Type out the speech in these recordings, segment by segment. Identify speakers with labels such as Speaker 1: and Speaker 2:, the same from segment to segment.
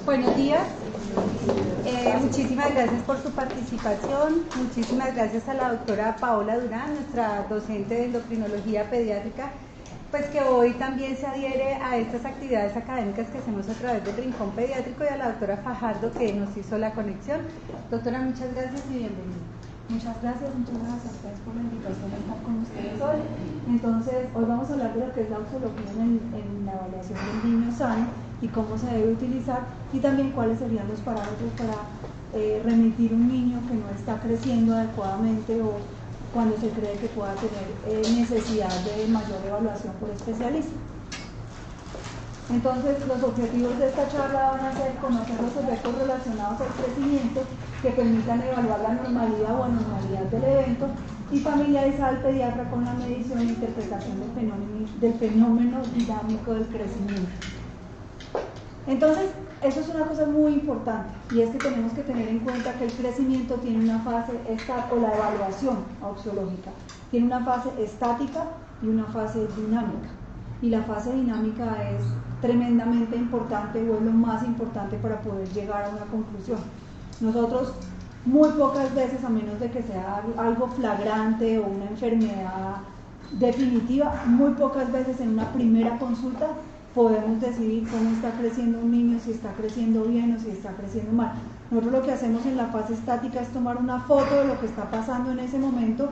Speaker 1: Buenos días, muchísimas gracias por su participación, muchísimas gracias a la doctora Paola Durán, nuestra docente de endocrinología pediátrica, pues que hoy también se adhiere a estas actividades académicas que hacemos a través del Rincón Pediátrico, y a la doctora Fajardo que nos hizo la conexión. Doctora, muchas gracias y bienvenida.
Speaker 2: Muchas gracias a ustedes por la invitación a estar con ustedes hoy. Entonces, hoy vamos a hablar de lo que es la auxología en la evaluación del niño sano y cómo se debe utilizar, y también cuáles serían los parámetros para remitir un niño que no está creciendo adecuadamente o cuando se cree que pueda tener necesidad de mayor evaluación por especialista. Entonces, los objetivos de esta charla van a ser conocer los efectos relacionados al crecimiento que permitan evaluar la normalidad o anormalidad del evento y familiarizar al pediatra con la medición e interpretación del fenómeno dinámico del crecimiento. Entonces, eso es una cosa muy importante, y es que tenemos que tener en cuenta que el crecimiento tiene una fase o la evaluación auxiológica tiene una fase estática y una fase dinámica. Y la fase dinámica es tremendamente importante, o es lo más importante para poder llegar a una conclusión. Nosotros muy pocas veces, a menos de que sea algo flagrante o una enfermedad definitiva, muy pocas veces en una primera consulta podemos decidir cómo está creciendo un niño, si está creciendo bien o si está creciendo mal. Nosotros lo que hacemos en la fase estática es tomar una foto de lo que está pasando en ese momento,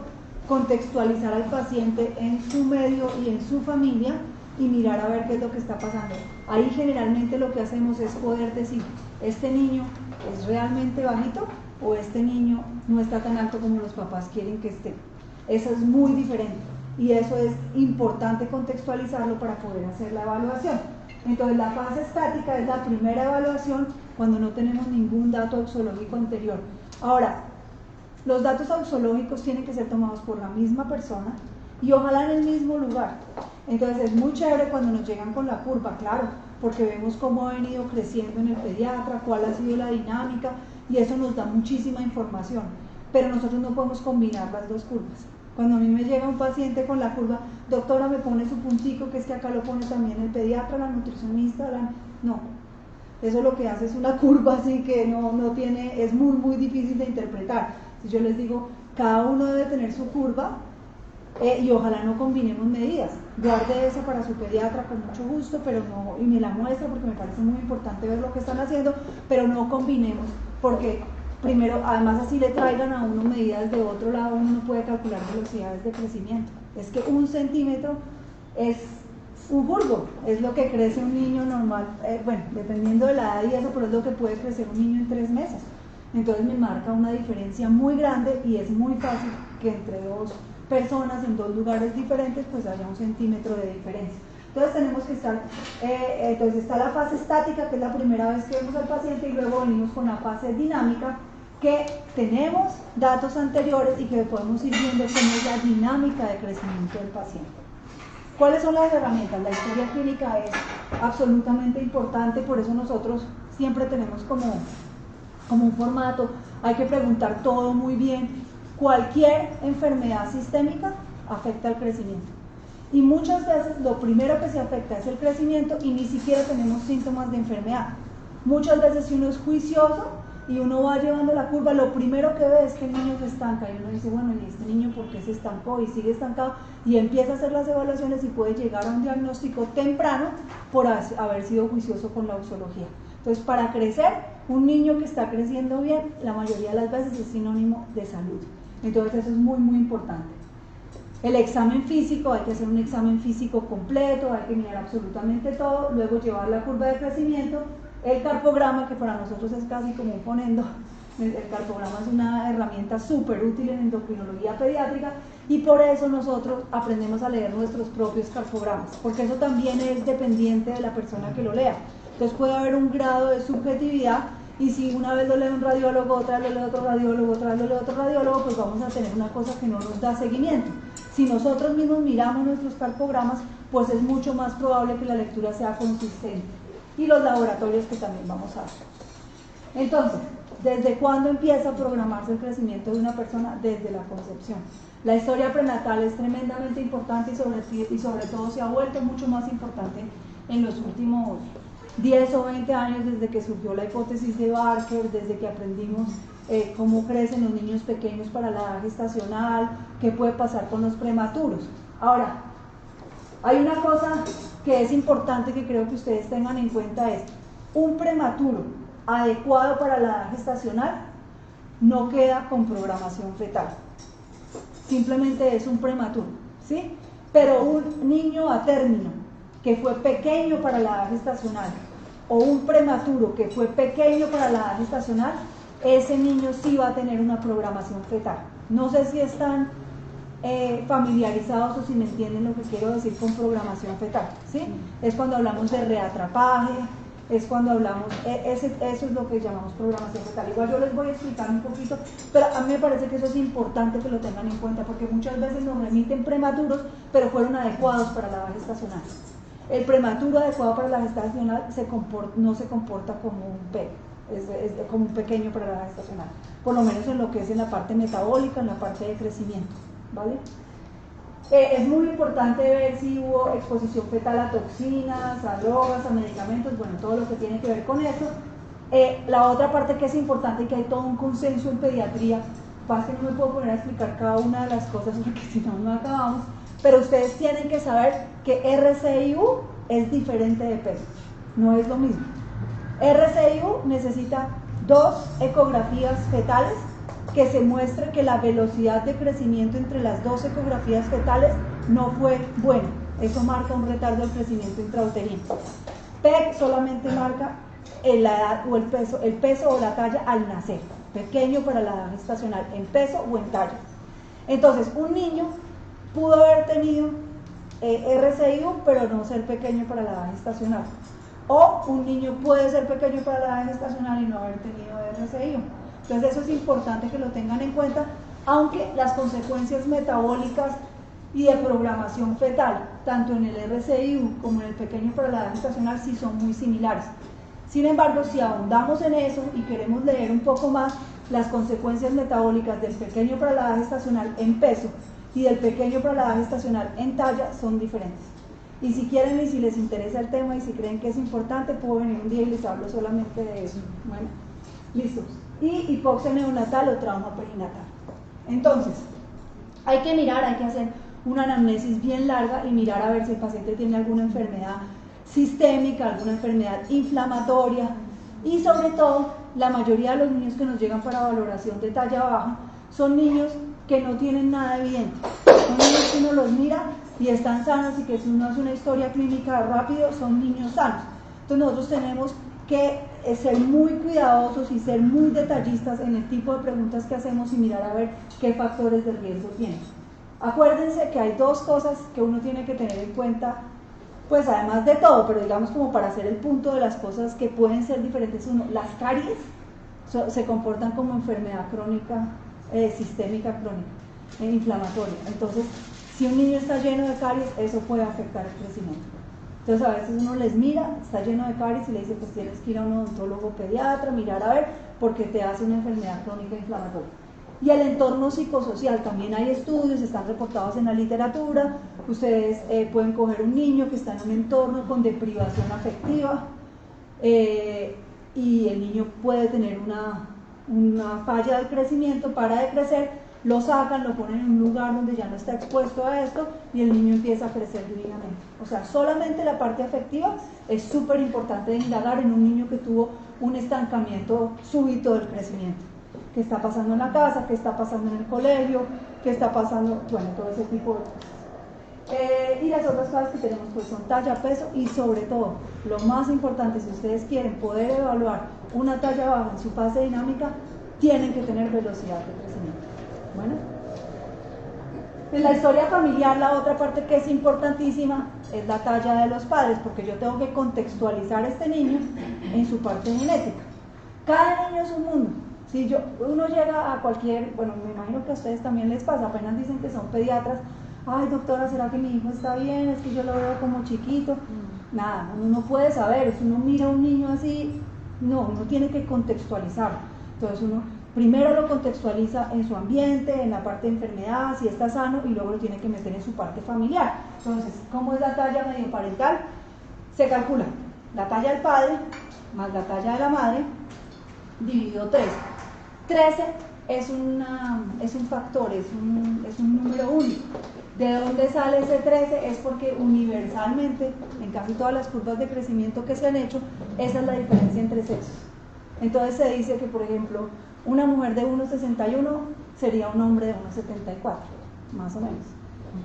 Speaker 2: contextualizar al paciente en su medio y en su familia y mirar a ver qué es lo que está pasando. Ahí generalmente lo que hacemos es poder decir, este niño es realmente bajito o este niño no está tan alto como los papás quieren que esté. Eso es muy diferente y eso es importante contextualizarlo para poder hacer la evaluación. Entonces, la fase estática es la primera evaluación cuando no tenemos ningún dato auxológico anterior. Ahora, los datos auxológicos tienen que ser tomados por la misma persona y ojalá en el mismo lugar. Entonces es muy chévere cuando nos llegan con la curva, claro, porque vemos cómo ha venido creciendo en el pediatra, cuál ha sido la dinámica, y eso nos da muchísima información, pero nosotros no podemos combinar las dos curvas. Cuando a mí me llega un paciente con la curva, doctora, me pone su puntico, que es que acá lo pone también el pediatra, la nutricionista, no, eso lo que hace es una curva así que no tiene, es muy difícil de interpretar. Si yo les digo, cada uno debe tener su curva, y ojalá no combinemos medidas. Guarde esa para su pediatra con mucho gusto, pero no, y me la muestra porque me parece muy importante ver lo que están haciendo, pero no combinemos, porque primero, además así le traigan a uno medidas de otro lado, uno no puede calcular velocidades de crecimiento. Es que 1 centímetro es un furgo, es lo que crece un niño normal, bueno, dependiendo de la edad y eso, pero es lo que puede crecer un niño en 3 meses. Entonces me marca una diferencia muy grande y es muy fácil que entre dos personas en 2 lugares diferentes pues haya 1 centímetro de diferencia. Entonces tenemos que estar, entonces está la fase estática, que es la primera vez que vemos al paciente, y luego venimos con la fase dinámica, que tenemos datos anteriores y que podemos ir viendo cómo es la dinámica de crecimiento del paciente. ¿Cuáles son las herramientas? La historia clínica es absolutamente importante, por eso nosotros siempre tenemos como un formato, hay que preguntar todo muy bien. Cualquier enfermedad sistémica afecta al crecimiento. Y muchas veces lo primero que se afecta es el crecimiento y ni siquiera tenemos síntomas de enfermedad. Muchas veces si uno es juicioso y uno va llevando la curva, lo primero que ve es que el niño se estanca y uno dice, bueno, ¿y este niño por qué se estancó? Y sigue estancado y empieza a hacer las evaluaciones y puede llegar a un diagnóstico temprano por haber sido juicioso con la auxología. Entonces, para crecer, un niño que está creciendo bien, la mayoría de las veces es sinónimo de salud. Entonces eso es muy importante. El examen físico, hay que hacer un examen físico completo, hay que mirar absolutamente todo, luego llevar la curva de crecimiento, el carpograma, que para nosotros es casi como un fonendo. El carpograma es una herramienta súper útil en endocrinología pediátrica y por eso nosotros aprendemos a leer nuestros propios carpogramas, porque eso también es dependiente de la persona que lo lea. Entonces puede haber un grado de subjetividad, y si una vez lo lee un radiólogo, otra vez lo lee otro radiólogo, otra vez lo lee otro radiólogo, pues vamos a tener una cosa que no nos da seguimiento. Si nosotros mismos miramos nuestros carpogramas, pues es mucho más probable que la lectura sea consistente. Y los laboratorios que también vamos a hacer. Entonces, ¿desde cuándo empieza a programarse el crecimiento de una persona? Desde la concepción. La historia prenatal es tremendamente importante y sobre todo se ha vuelto mucho más importante en los últimos 10 o 20 años desde que surgió la hipótesis de Barker, desde que aprendimos cómo crecen los niños pequeños para la edad gestacional, qué puede pasar con los prematuros. Ahora, hay una cosa que es importante que creo que ustedes tengan en cuenta, es un prematuro adecuado para la edad gestacional no queda con programación fetal, simplemente es un prematuro, ¿sí? Pero un niño a término que fue pequeño para la edad gestacional o un prematuro que fue pequeño para la edad gestacional, ese niño sí va a tener una programación fetal. No sé si están familiarizados o si me entienden lo que quiero decir con programación fetal, ¿sí? Es cuando hablamos de reatrapaje, es cuando hablamos, eso es lo que llamamos programación fetal. Igual yo les voy a explicar un poquito, pero a mí me parece que eso es importante que lo tengan en cuenta, porque muchas veces nos remiten prematuros, pero fueron adecuados para la edad gestacional. El prematuro adecuado para la gestacional no se comporta como un bebé, es como un pequeño para la edad gestacional, por lo menos en lo que es en la parte metabólica, en la parte de crecimiento, ¿vale? Es muy importante ver si hubo exposición fetal a toxinas, a drogas, a medicamentos, bueno, todo lo que tiene que ver con eso. La otra parte que es importante y que hay todo un consenso en pediatría, pasa que no me puedo poner a explicar cada una de las cosas porque si no, no acabamos, pero ustedes tienen que saber que RCIU es diferente de peso, no es lo mismo. RCIU necesita 2 ecografías fetales que se muestre que la velocidad de crecimiento entre las 2 ecografías fetales no fue buena. Eso marca un retardo del crecimiento intrauterino. PEG solamente marca la edad o el peso o la talla al nacer, pequeño para la edad gestacional, en peso o en talla. Entonces, un niño pudo haber tenido RCIU, pero no ser pequeño para la edad gestacional. O un niño puede ser pequeño para la edad gestacional y no haber tenido RCIU. Entonces eso es importante que lo tengan en cuenta, aunque las consecuencias metabólicas y de programación fetal, tanto en el RCIU como en el pequeño para la edad gestacional, sí son muy similares. Sin embargo, si ahondamos en eso y queremos leer un poco más, las consecuencias metabólicas del pequeño para la edad gestacional en peso y del pequeño para la edad gestacional en talla son diferentes. Y si quieren y si les interesa el tema y si creen que es importante, puedo venir un día y les hablo solamente de eso. Bueno, listo. Y hipoxia neonatal o trauma perinatal. Entonces, hay que mirar, hay que hacer una anamnesis bien larga y mirar a ver si el paciente tiene alguna enfermedad sistémica, alguna enfermedad inflamatoria y sobre todo, la mayoría de los niños que nos llegan para valoración de talla baja son niños que no tienen nada evidente, son niños que uno los mira y están sanos y que si uno hace una historia clínica rápido son niños sanos. Entonces nosotros tenemos que ser muy cuidadosos y ser muy detallistas en el tipo de preguntas que hacemos y mirar a ver qué factores de riesgo tienen. Acuérdense que hay 2 cosas que uno tiene que tener en cuenta, pues además de todo, pero digamos como para hacer el punto de las cosas que pueden ser diferentes. Uno, las caries se comportan como enfermedad crónica, sistémica crónica, inflamatoria. Entonces, si un niño está lleno de caries, eso puede afectar el crecimiento. Entonces a veces uno les mira, está lleno de caries y le dice, pues tienes que ir a un odontólogo pediatra, mirar a ver, porque te hace una enfermedad crónica inflamatoria. Y el entorno psicosocial, también hay estudios, están reportados en la literatura. Ustedes pueden coger un niño que está en un entorno con deprivación afectiva y el niño puede tener una falla del crecimiento, para de crecer, lo sacan, lo ponen en un lugar donde ya no está expuesto a esto y el niño empieza a crecer divinamente. O sea, solamente la parte afectiva es súper importante de indagar en un niño que tuvo un estancamiento súbito del crecimiento. ¿Qué está pasando en la casa? ¿Qué está pasando en el colegio? ¿Qué está pasando? Bueno, todo ese tipo de cosas. Y las otras cosas que tenemos pues son talla, peso y sobre todo, lo más importante, si ustedes quieren poder evaluar una talla baja en su fase dinámica, tienen que tener velocidad de crecimiento. Bueno, en la historia familiar, la otra parte que es importantísima es la talla de los padres, porque yo tengo que contextualizar a este niño en su parte genética. Cada niño es un mundo. Si uno llega a cualquier, bueno, me imagino que a ustedes también les pasa, apenas dicen que son pediatras, ay doctora, ¿será que mi hijo está bien? Es que yo lo veo como chiquito. Nada, uno no puede saber, si uno mira a un niño así, no, uno tiene que contextualizarlo. Entonces uno primero lo contextualiza en su ambiente, en la parte de enfermedad, si está sano, y luego lo tiene que meter en su parte familiar. Entonces, ¿cómo es la talla medioparental? Se calcula. la talla del padre más la talla de la madre dividido 13. 13 es un factor, es un número único. ¿De dónde sale ese 13? Es porque universalmente, en casi todas las curvas de crecimiento que se han hecho, esa es la diferencia entre sexos. Entonces se dice que, por ejemplo, una mujer de 1,61 sería un hombre de 1,74, más o menos.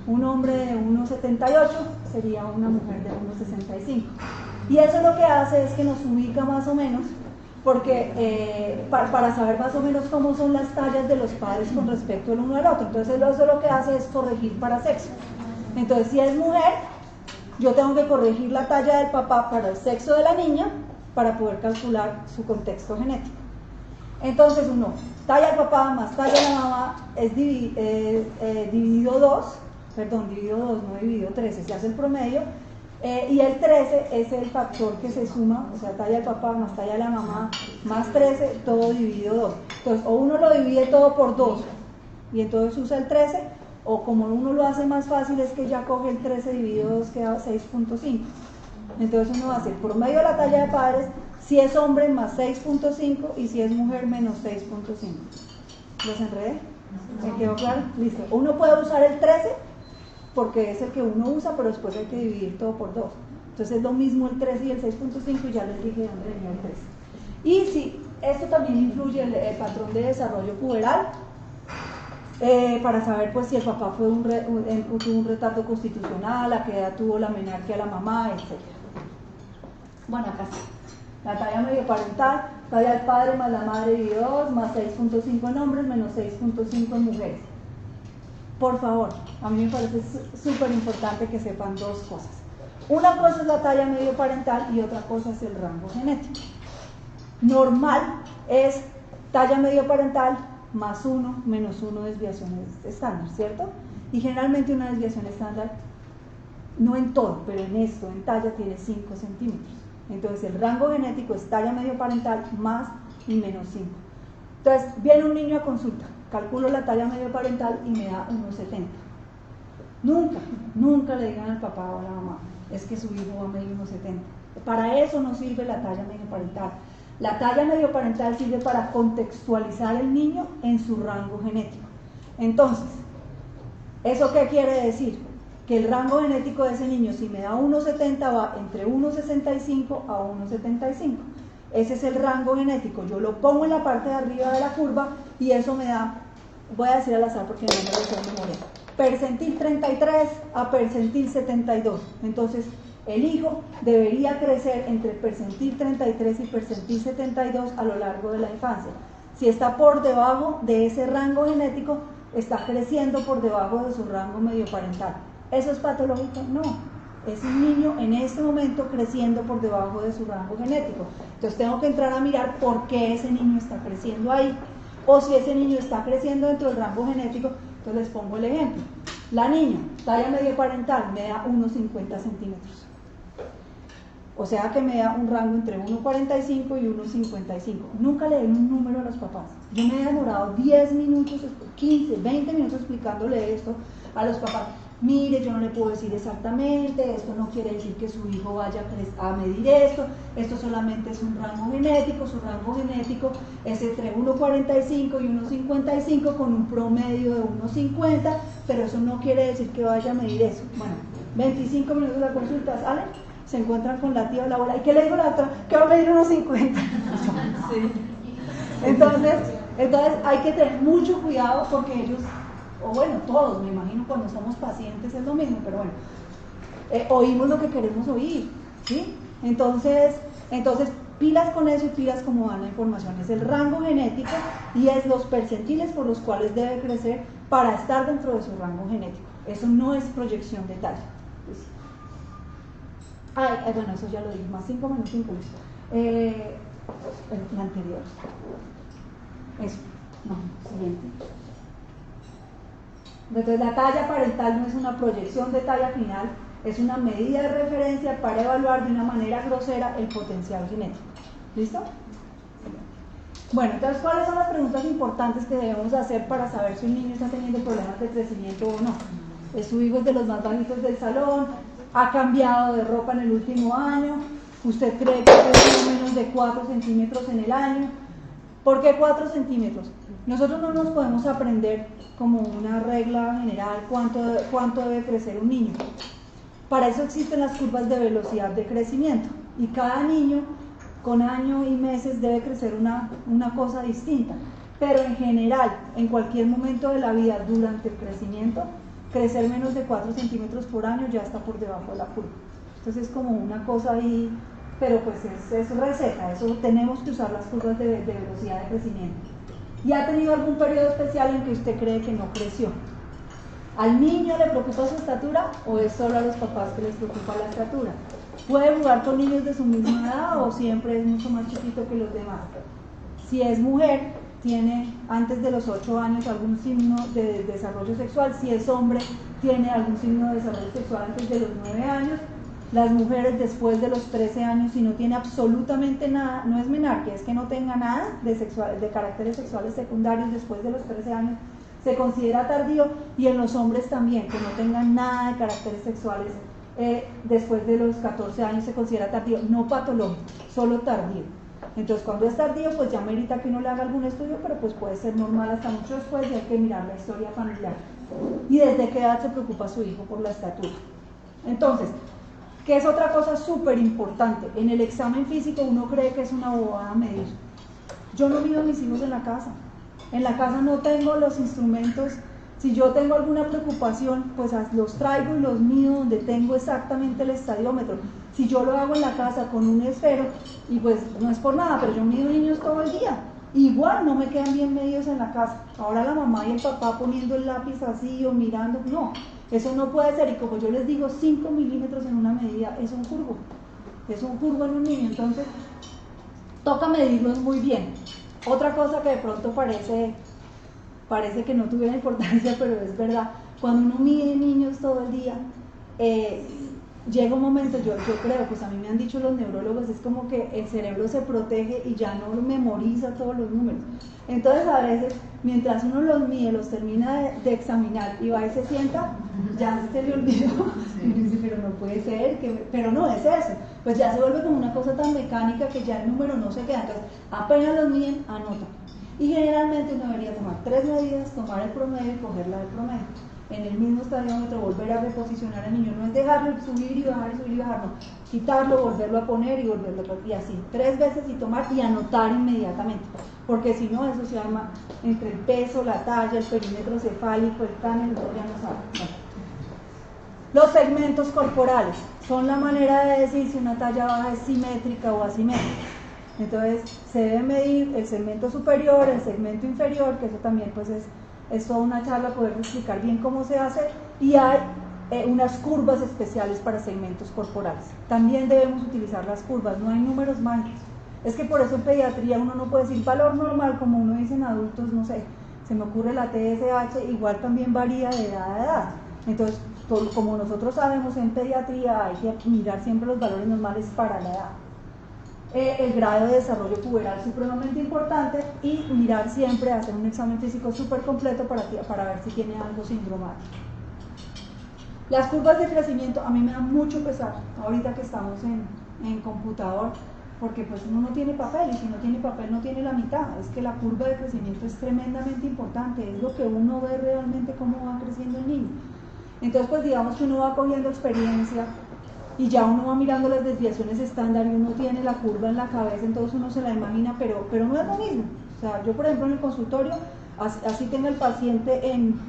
Speaker 2: Un hombre de 1,78 sería una mujer de 1,65. Y eso lo que hace es que nos ubica más o menos, porque para saber más o menos cómo son las tallas de los padres con respecto el uno al otro. Entonces eso lo que hace es corregir para sexo. Entonces si es mujer, yo tengo que corregir la talla del papá para el sexo de la niña para poder calcular su contexto genético. Entonces uno, talla del papá más talla de la mamá es dividido 2, no dividido 13, se hace el promedio. Y el 13 es el factor que se suma, o sea, talla del papá más talla de la mamá más 13, todo dividido 2. Entonces, o uno lo divide todo por 2 y entonces usa el 13, o como uno lo hace más fácil es que ya coge el 13 dividido 2, queda 6.5. Entonces uno hace el promedio de la talla de padres, si es hombre más 6.5 y si es mujer menos 6.5. ¿Los enredé? ¿Me quedó claro? Listo. Uno puede usar el 13 porque es el que uno usa, pero después hay que dividir todo por 2. Entonces es lo mismo el 13 y el 6.5, y ya les dije de dónde venía el 13. Y sí, esto también influye el patrón de desarrollo puberal, para saber pues si el papá tuvo un retardo constitucional, a qué edad tuvo la menarquia la mamá, etc. Bueno, acá sí. La talla medio parental, talla del padre más la madre dividido 2, más 6.5 en hombres, menos 6.5 en mujeres. Por favor, a mí me parece súper importante que sepan dos cosas. Una cosa es la talla medio parental y otra cosa es el rango genético. Normal es talla medio parental más 1 menos 1 desviaciones estándar, ¿cierto? Y generalmente una desviación estándar, no en todo, pero en esto, en talla, tiene 5 centímetros. Entonces el rango genético es talla medio parental más y menos 5. Entonces viene un niño a consulta, calculo la talla medio parental y me da 1,70. Nunca le digan al papá o a la mamá, es que su hijo va a medir 1,70. Para eso no sirve la talla medio parental. La talla medio parental sirve para contextualizar el niño en su rango genético. Entonces, ¿eso qué quiere decir? Que el rango genético de ese niño, si me da 1,70, va entre 1,65 a 1,75. Ese es el rango genético. Yo lo pongo en la parte de arriba de la curva y eso me da, voy a decir al azar porque no me lo sé de memoria, percentil 33 a percentil 72. Entonces, el hijo debería crecer entre percentil 33 y percentil 72 a lo largo de la infancia. Si está por debajo de ese rango genético, está creciendo por debajo de su rango medio parental. ¿Eso es patológico? No. Es un niño en este momento creciendo por debajo de su rango genético. Entonces tengo que entrar a mirar por qué ese niño está creciendo ahí. O si ese niño está creciendo dentro del rango genético, entonces les pongo el ejemplo. La niña, talla medio parental, me da 1,50 centímetros. O sea que me da un rango entre 1,45 y 1,55. Nunca le doy un número a los papás. Yo me he demorado 10 minutos, 15, 20 minutos explicándole esto a los papás. Mire, yo no le puedo decir exactamente, esto no quiere decir que su hijo vaya a medir esto solamente es un rango genético, su rango genético es entre 1,45 y 1,55 con un promedio de 1,50, pero eso no quiere decir que vaya a medir eso. Bueno, 25 minutos de la consulta, ¿sale? Se encuentran con la tía o la abuela, ¿y qué le digo a la otra? Que va a medir 1,50. Sí. Entonces hay que tener mucho cuidado porque ellos, o bueno, todos, me imagino cuando somos pacientes es lo mismo, pero bueno, oímos lo que queremos oír, ¿sí? Entonces, pilas con eso y pilas como dan la información. Es el rango genético y es los percentiles por los cuales debe crecer para estar dentro de su rango genético. Eso no es proyección de talla. Bueno, eso ya lo dije, más 5 menos 5, listo. El anterior. Eso, no, siguiente. Entonces la talla parental no es una proyección de talla final, es una medida de referencia para evaluar de una manera grosera el potencial genético. ¿Listo? Bueno, entonces, ¿cuáles son las preguntas importantes que debemos hacer para saber si un niño está teniendo problemas de crecimiento o no? ¿Su hijo es de los más bajitos del salón? ¿Ha cambiado de ropa en el último año? ¿Usted cree que creció menos de 4 centímetros en el año? ¿Por qué 4 centímetros? Nosotros no nos podemos aprender como una regla general cuánto debe crecer un niño. Para eso existen las curvas de velocidad de crecimiento y cada niño con año y meses debe crecer una cosa distinta. Pero en general, en cualquier momento de la vida durante el crecimiento, crecer menos de 4 centímetros por año ya está por debajo de la curva. Entonces es como una cosa ahí, pero pues es receta, eso tenemos que usar las curvas de velocidad de crecimiento. ¿Y ha tenido algún periodo especial en que usted cree que no creció? ¿Al niño le preocupa su estatura o es solo a los papás que les preocupa la estatura? ¿Puede jugar con niños de su misma edad o siempre es mucho más chiquito que los demás? Si es mujer, tiene antes de los 8 años algún signo de desarrollo sexual. Si es hombre, tiene algún signo de desarrollo sexual antes de los 9 años. Las mujeres después de los 13 años, si no tiene absolutamente nada, no es menarquia, es que no tenga nada de caracteres sexuales secundarios después de los 13 años, se considera tardío. Y en los hombres también, que no tengan nada de caracteres sexuales después de los 14 años se considera tardío, no patológico, solo tardío. Entonces cuando es tardío pues ya merita que uno le haga algún estudio, pero pues puede ser normal hasta mucho después y hay que mirar la historia familiar. ¿Y desde qué edad se preocupa su hijo por la estatura? Entonces, ¿qué es otra cosa súper importante? En el examen físico uno cree que es una bobada medir. Yo no mido a mis hijos en la casa. En la casa no tengo los instrumentos. Si yo tengo alguna preocupación, pues los traigo y los mido donde tengo exactamente el estadiómetro. Si yo lo hago en la casa con un esfero, y pues no es por nada, pero yo mido niños todo el día, igual no me quedan bien medidos en la casa. Ahora la mamá y el papá poniendo el lápiz así o mirando, no, eso no puede ser. Y como yo les digo, 5 milímetros en una medida es un curvo en un niño, entonces toca medirlos muy bien. Otra cosa que de pronto parece que no tuviera importancia, pero es verdad, cuando uno mide niños todo el día, llega un momento, yo creo, pues a mí me han dicho los neurólogos, es como que el cerebro se protege y ya no memoriza todos los números. Entonces a veces, mientras uno los mide, los termina de examinar y va y se sienta, ya se le olvidó, y dice, pero no puede ser, pero no es eso, pues ya se vuelve como una cosa tan mecánica que ya el número no se queda. Entonces apenas los miden, anotan. Y generalmente uno debería tomar 3 medidas, tomar el promedio y coger la del promedio. En el mismo estadiómetro volver a reposicionar al niño, no es dejarlo subir y bajar, no. Quitarlo, volverlo a poner y volverlo a poner, y así, 3 veces y tomar y anotar inmediatamente. Porque si no, eso se llama entre el peso, la talla, el perímetro cefálico, el cráneo, ya no sabe. Bueno. Los segmentos corporales son la manera de decir si una talla baja es simétrica o asimétrica. Entonces se debe medir el segmento superior, el segmento inferior, que eso también pues es toda una charla poder explicar bien cómo se hace, y hay unas curvas especiales para segmentos corporales. También debemos utilizar las curvas, no hay números mágicos. Es que por eso en pediatría uno no puede decir valor normal como uno dice en adultos, no sé, se me ocurre la TSH, igual también varía de edad a edad. Entonces, como nosotros sabemos en pediatría hay que mirar siempre los valores normales para la edad. El grado de desarrollo puberal supremamente importante y mirar siempre, hacer un examen físico súper completo para ver si tiene algo sindromático. Las curvas de crecimiento a mí me da mucho pesar ahorita que estamos en computador, porque pues uno no tiene papel y si no tiene papel no tiene la mitad. Es que la curva de crecimiento es tremendamente importante, es lo que uno ve realmente cómo va creciendo el niño. Entonces pues digamos que uno va cogiendo experiencia y ya uno va mirando las desviaciones estándar y uno tiene la curva en la cabeza, entonces uno se la imagina, pero no es lo mismo. O sea, yo por ejemplo en el consultorio, así tengo el paciente en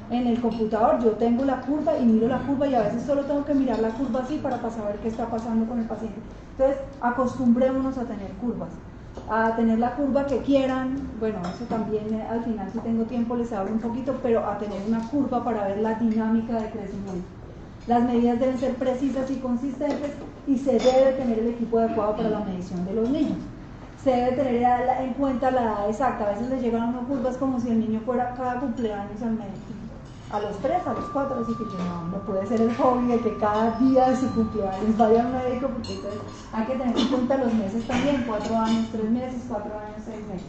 Speaker 2: el computador, yo tengo la curva y miro la curva y a veces solo tengo que mirar la curva así para saber qué está pasando con el paciente. Entonces acostumbrémonos a tener curvas, a tener la curva que quieran, bueno, eso también al final si tengo tiempo les hablo un poquito, pero a tener una curva para ver la dinámica de crecimiento. Las medidas deben ser precisas y consistentes y se debe tener el equipo adecuado para la medición de los niños. Se debe tener en cuenta la edad exacta. A veces les llegan a unas curvas como si el niño fuera cada cumpleaños al médico. A los 3, a los 4, así que no puede ser el hobby de que cada día de su cumpleaños vaya al médico, porque entonces hay que tener en cuenta los meses también, 4 años, 3 meses, 4 años, 6 meses.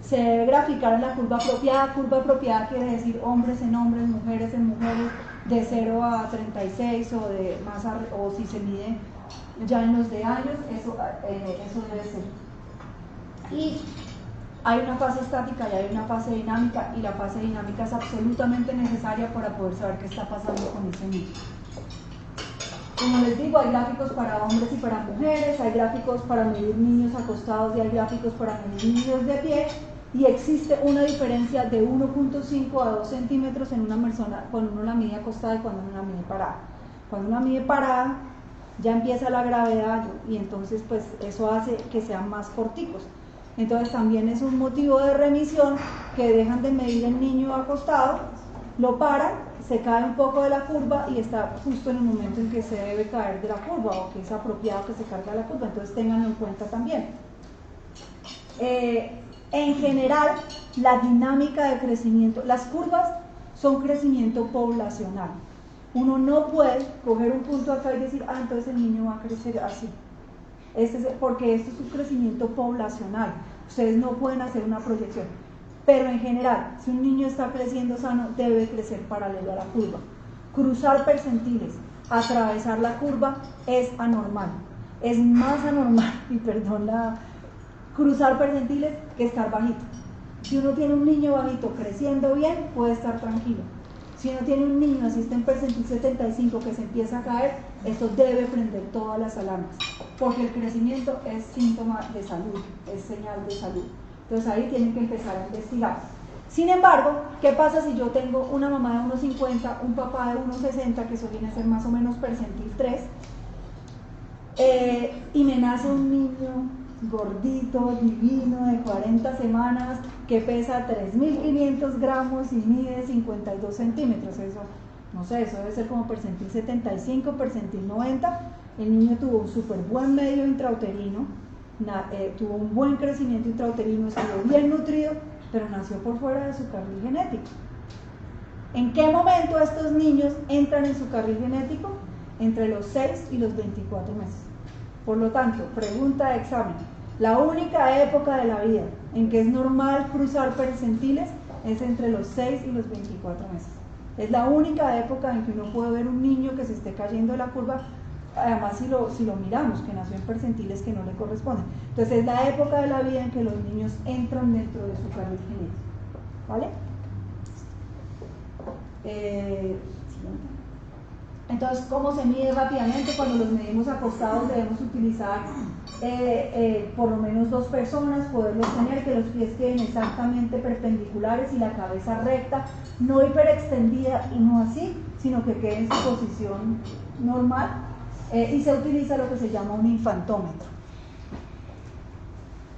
Speaker 2: Se debe graficar en la curva apropiada quiere decir hombres en hombres, mujeres en mujeres, de 0 a 36 o si se mide ya en los de años eso debe ser. Y hay una fase estática y hay una fase dinámica, y la fase dinámica es absolutamente necesaria para poder saber qué está pasando con ese niño. Como les digo, hay gráficos para hombres y para mujeres, hay gráficos para medir niños acostados y hay gráficos para medir niños de pie, y existe una diferencia de 1.5 a 2 centímetros en una persona cuando uno la mide acostada y cuando uno la mide parada. Cuando uno la mide parada ya empieza la gravedad y entonces pues eso hace que sean más corticos. Entonces también es un motivo de remisión que dejan de medir el niño acostado, lo paran, se cae un poco de la curva y está justo en el momento en que se debe caer de la curva o que es apropiado que se cargue la curva, entonces ténganlo en cuenta también. En general, la dinámica de crecimiento, las curvas son crecimiento poblacional. Uno no puede coger un punto acá y decir, entonces el niño va a crecer así. Porque esto es un crecimiento poblacional. Ustedes no pueden hacer una proyección. Pero en general, si un niño está creciendo sano, debe crecer paralelo a la curva. Cruzar percentiles, atravesar la curva es anormal. Es más anormal, y perdón cruzar percentiles que estar bajito. Si uno tiene un niño bajito creciendo bien, puede estar tranquilo. Si uno tiene un niño así está en percentil 75 que se empieza a caer, eso debe prender todas las alarmas, porque el crecimiento es síntoma de salud, es señal de salud. Entonces ahí tienen que empezar a investigar. Sin embargo, ¿qué pasa si yo tengo una mamá de 1,50, un papá de 1,60, que eso viene a ser más o menos percentil 3, y me nace un niño gordito, divino, de 40 semanas, que pesa 3.500 gramos y mide 52 centímetros? Eso, no sé, eso debe ser como percentil 75, percentil 90. El niño tuvo un súper buen medio intrauterino, tuvo un buen crecimiento intrauterino, estuvo bien nutrido, pero nació por fuera de su carril genético. ¿En qué momento estos niños entran en su carril genético? Entre los 6 y los 24 meses. Por lo tanto, pregunta de examen, la única época de la vida en que es normal cruzar percentiles es entre los 6 y los 24 meses. Es la única época en que uno puede ver un niño que se esté cayendo de la curva, además si lo miramos, que nació en percentiles que no le corresponden. Entonces es la época de la vida en que los niños entran dentro de su carril genético. ¿Vale? Entonces, ¿cómo se mide rápidamente? Cuando los medimos acostados debemos utilizar por lo menos 2 personas, poderlos tener, que los pies queden exactamente perpendiculares y la cabeza recta, no hiperextendida y no así, sino que quede en su posición normal, y se utiliza lo que se llama un infantómetro.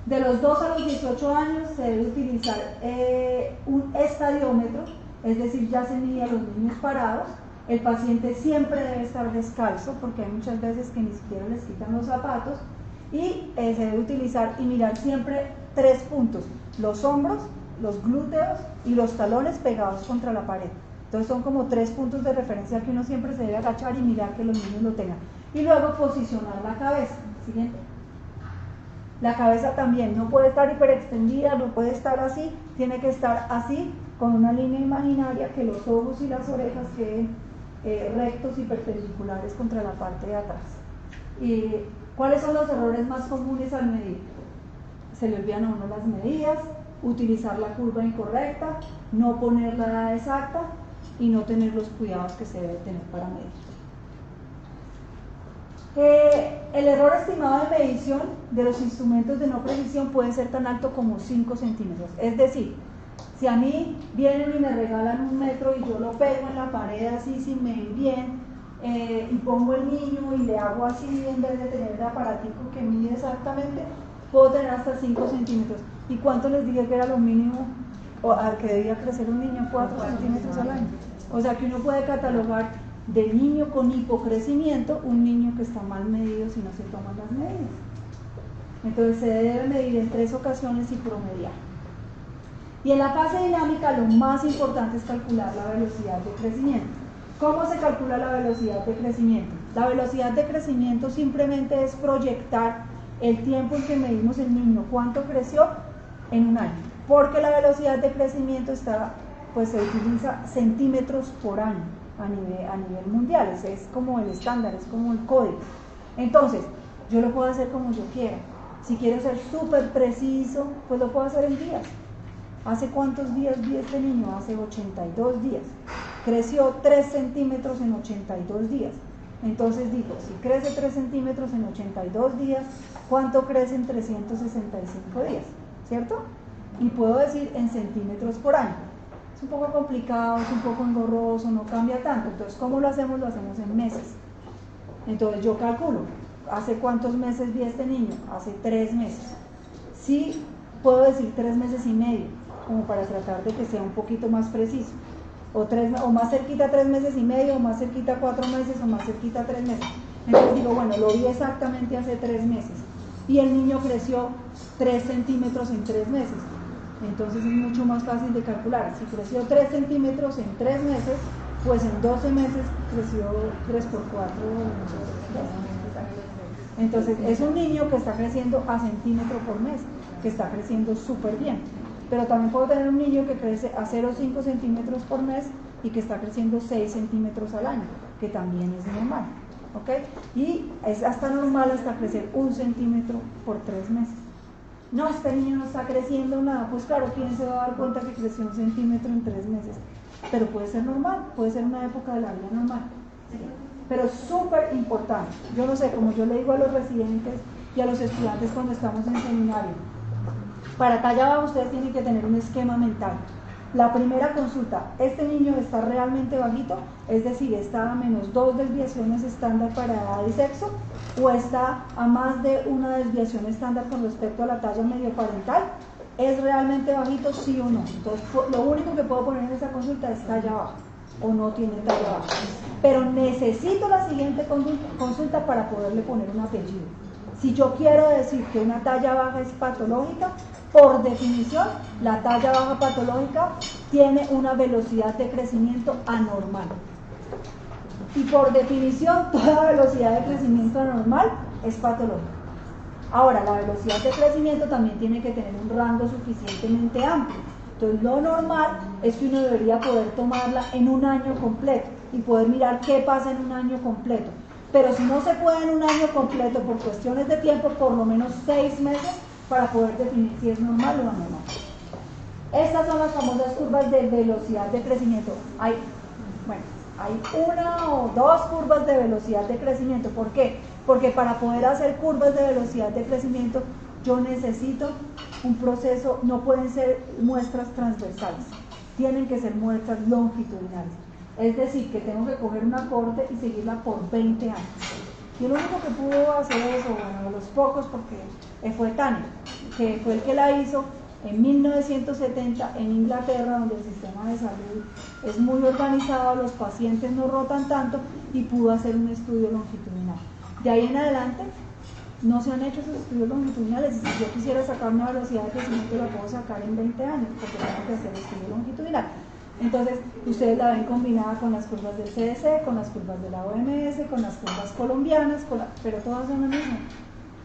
Speaker 2: De los 2 a los 18 años se debe utilizar un estadiómetro, es decir, ya se mide a los niños parados. El paciente siempre debe estar descalzo, porque hay muchas veces que ni siquiera les quitan los zapatos, y se debe utilizar y mirar siempre 3 puntos: los hombros, los glúteos y los talones pegados contra la pared. Entonces son como 3 puntos de referencia que uno siempre se debe agachar y mirar que los niños lo tengan. Y luego posicionar la cabeza. Siguiente. La cabeza también no puede estar hiperextendida, no puede estar así, tiene que estar así, con una línea imaginaria, que los ojos y las orejas queden rectos y perpendiculares contra la parte de atrás. ¿Y cuáles son los errores más comunes al medir? Se le olvidan a uno las medidas, utilizar la curva incorrecta, no poner la edad exacta y no tener los cuidados que se debe tener para medir. El error estimado de medición de los instrumentos de no precisión puede ser tan alto como 5 centímetros. Es decir, si a mí vienen y me regalan 1 metro y yo lo pego en la pared así sin medir bien, y pongo el niño y le hago así en vez de tener el aparatico que mide exactamente, puedo tener hasta 5 centímetros. ¿Y cuánto les dije que era lo mínimo al que debía crecer un niño? 4 centímetros al año. O sea que uno puede catalogar de niño con hipocrecimiento un niño que está mal medido si no se toman las medidas. Entonces se debe medir en 3 ocasiones y promediar. Y en la fase dinámica lo más importante es calcular la velocidad de crecimiento. ¿Cómo se calcula la velocidad de crecimiento? La velocidad de crecimiento simplemente es proyectar el tiempo en que medimos el niño, cuánto creció en un año. Porque la velocidad de crecimiento se utiliza centímetros por año a nivel mundial, es como el estándar, es como el código. Entonces, yo lo puedo hacer como yo quiera. Si quiero ser súper preciso, pues lo puedo hacer en días. ¿Hace cuántos días vi este niño? Hace 82 días. Creció 3 centímetros en 82 días. Entonces digo, si crece 3 centímetros en 82 días, ¿cuánto crece en 365 días? ¿Cierto? Y puedo decir en centímetros por año. Es un poco complicado, es un poco engorroso, no cambia tanto. Entonces, ¿cómo lo hacemos? Lo hacemos en meses. Entonces yo calculo, ¿hace cuántos meses vi a este niño? Hace 3 meses. Sí, puedo decir 3 meses y medio, como para tratar de que sea un poquito más preciso. O más cerquita 3 meses y medio, o más cerquita 4 meses, o más cerquita 3 meses. Entonces digo, bueno, lo vi exactamente hace 3 meses. Y el niño creció 3 centímetros en 3 meses. Entonces es mucho más fácil de calcular. Si creció 3 centímetros en 3 meses, pues en 12 meses creció 3 por 4. Entonces es un niño que está creciendo a centímetro por mes, que está creciendo súper bien. Pero también puedo tener un niño que crece a 0,5 centímetros por mes y que está creciendo 6 centímetros al año, que también es normal. ¿Ok? Y es hasta normal hasta crecer 1 centímetro por 3 meses. No, este niño no está creciendo nada. Pues claro, ¿quién se va a dar cuenta que creció 1 centímetro en 3 meses? Pero puede ser normal, puede ser una época de la vida normal. ¿Sí? Pero es súper importante. Yo no sé, como yo le digo a los residentes y a los estudiantes cuando estamos en seminario, para talla baja ustedes tienen que tener un esquema mental. La primera consulta, ¿este niño está realmente bajito? Es decir, ¿está a -2 desviaciones estándar para edad y sexo? ¿O está a más de una desviación estándar con respecto a la talla medio parental? ¿Es realmente bajito, sí o no? Entonces, lo único que puedo poner en esa consulta es talla baja, o no tiene talla baja. Pero necesito la siguiente consulta para poderle poner un apellido. Si yo quiero decir que una talla baja es patológica, por definición, la talla baja patológica tiene una velocidad de crecimiento anormal. Y por definición, toda velocidad de crecimiento anormal es patológica. Ahora, la velocidad de crecimiento también tiene que tener un rango suficientemente amplio. Entonces, lo normal es que uno debería poder tomarla en un año completo y poder mirar qué pasa en un año completo. Pero si no se puede en un año completo por cuestiones de tiempo, por lo menos 6 meses para poder definir si es normal o anormal. Estas son las famosas curvas de velocidad de crecimiento. Hay 1 o 2 curvas de velocidad de crecimiento. ¿Por qué? Porque para poder hacer curvas de velocidad de crecimiento, yo necesito un proceso, no pueden ser muestras transversales, tienen que ser muestras longitudinales. Es decir, que tengo que coger una corte y seguirla por 20 años. Y el único que pudo hacer eso, bueno, de los pocos, porque fue Tanner, que fue el que la hizo en 1970 en Inglaterra, donde el sistema de salud es muy organizado, los pacientes no rotan tanto, y pudo hacer un estudio longitudinal. De ahí en adelante no se han hecho esos estudios longitudinales, y si yo quisiera sacar una velocidad de crecimiento la puedo sacar en 20 años, porque tengo que hacer estudio longitudinal. Entonces, ustedes la ven combinada con las curvas del CDC, con las curvas de la OMS, con las curvas colombianas, pero todas son las mismas.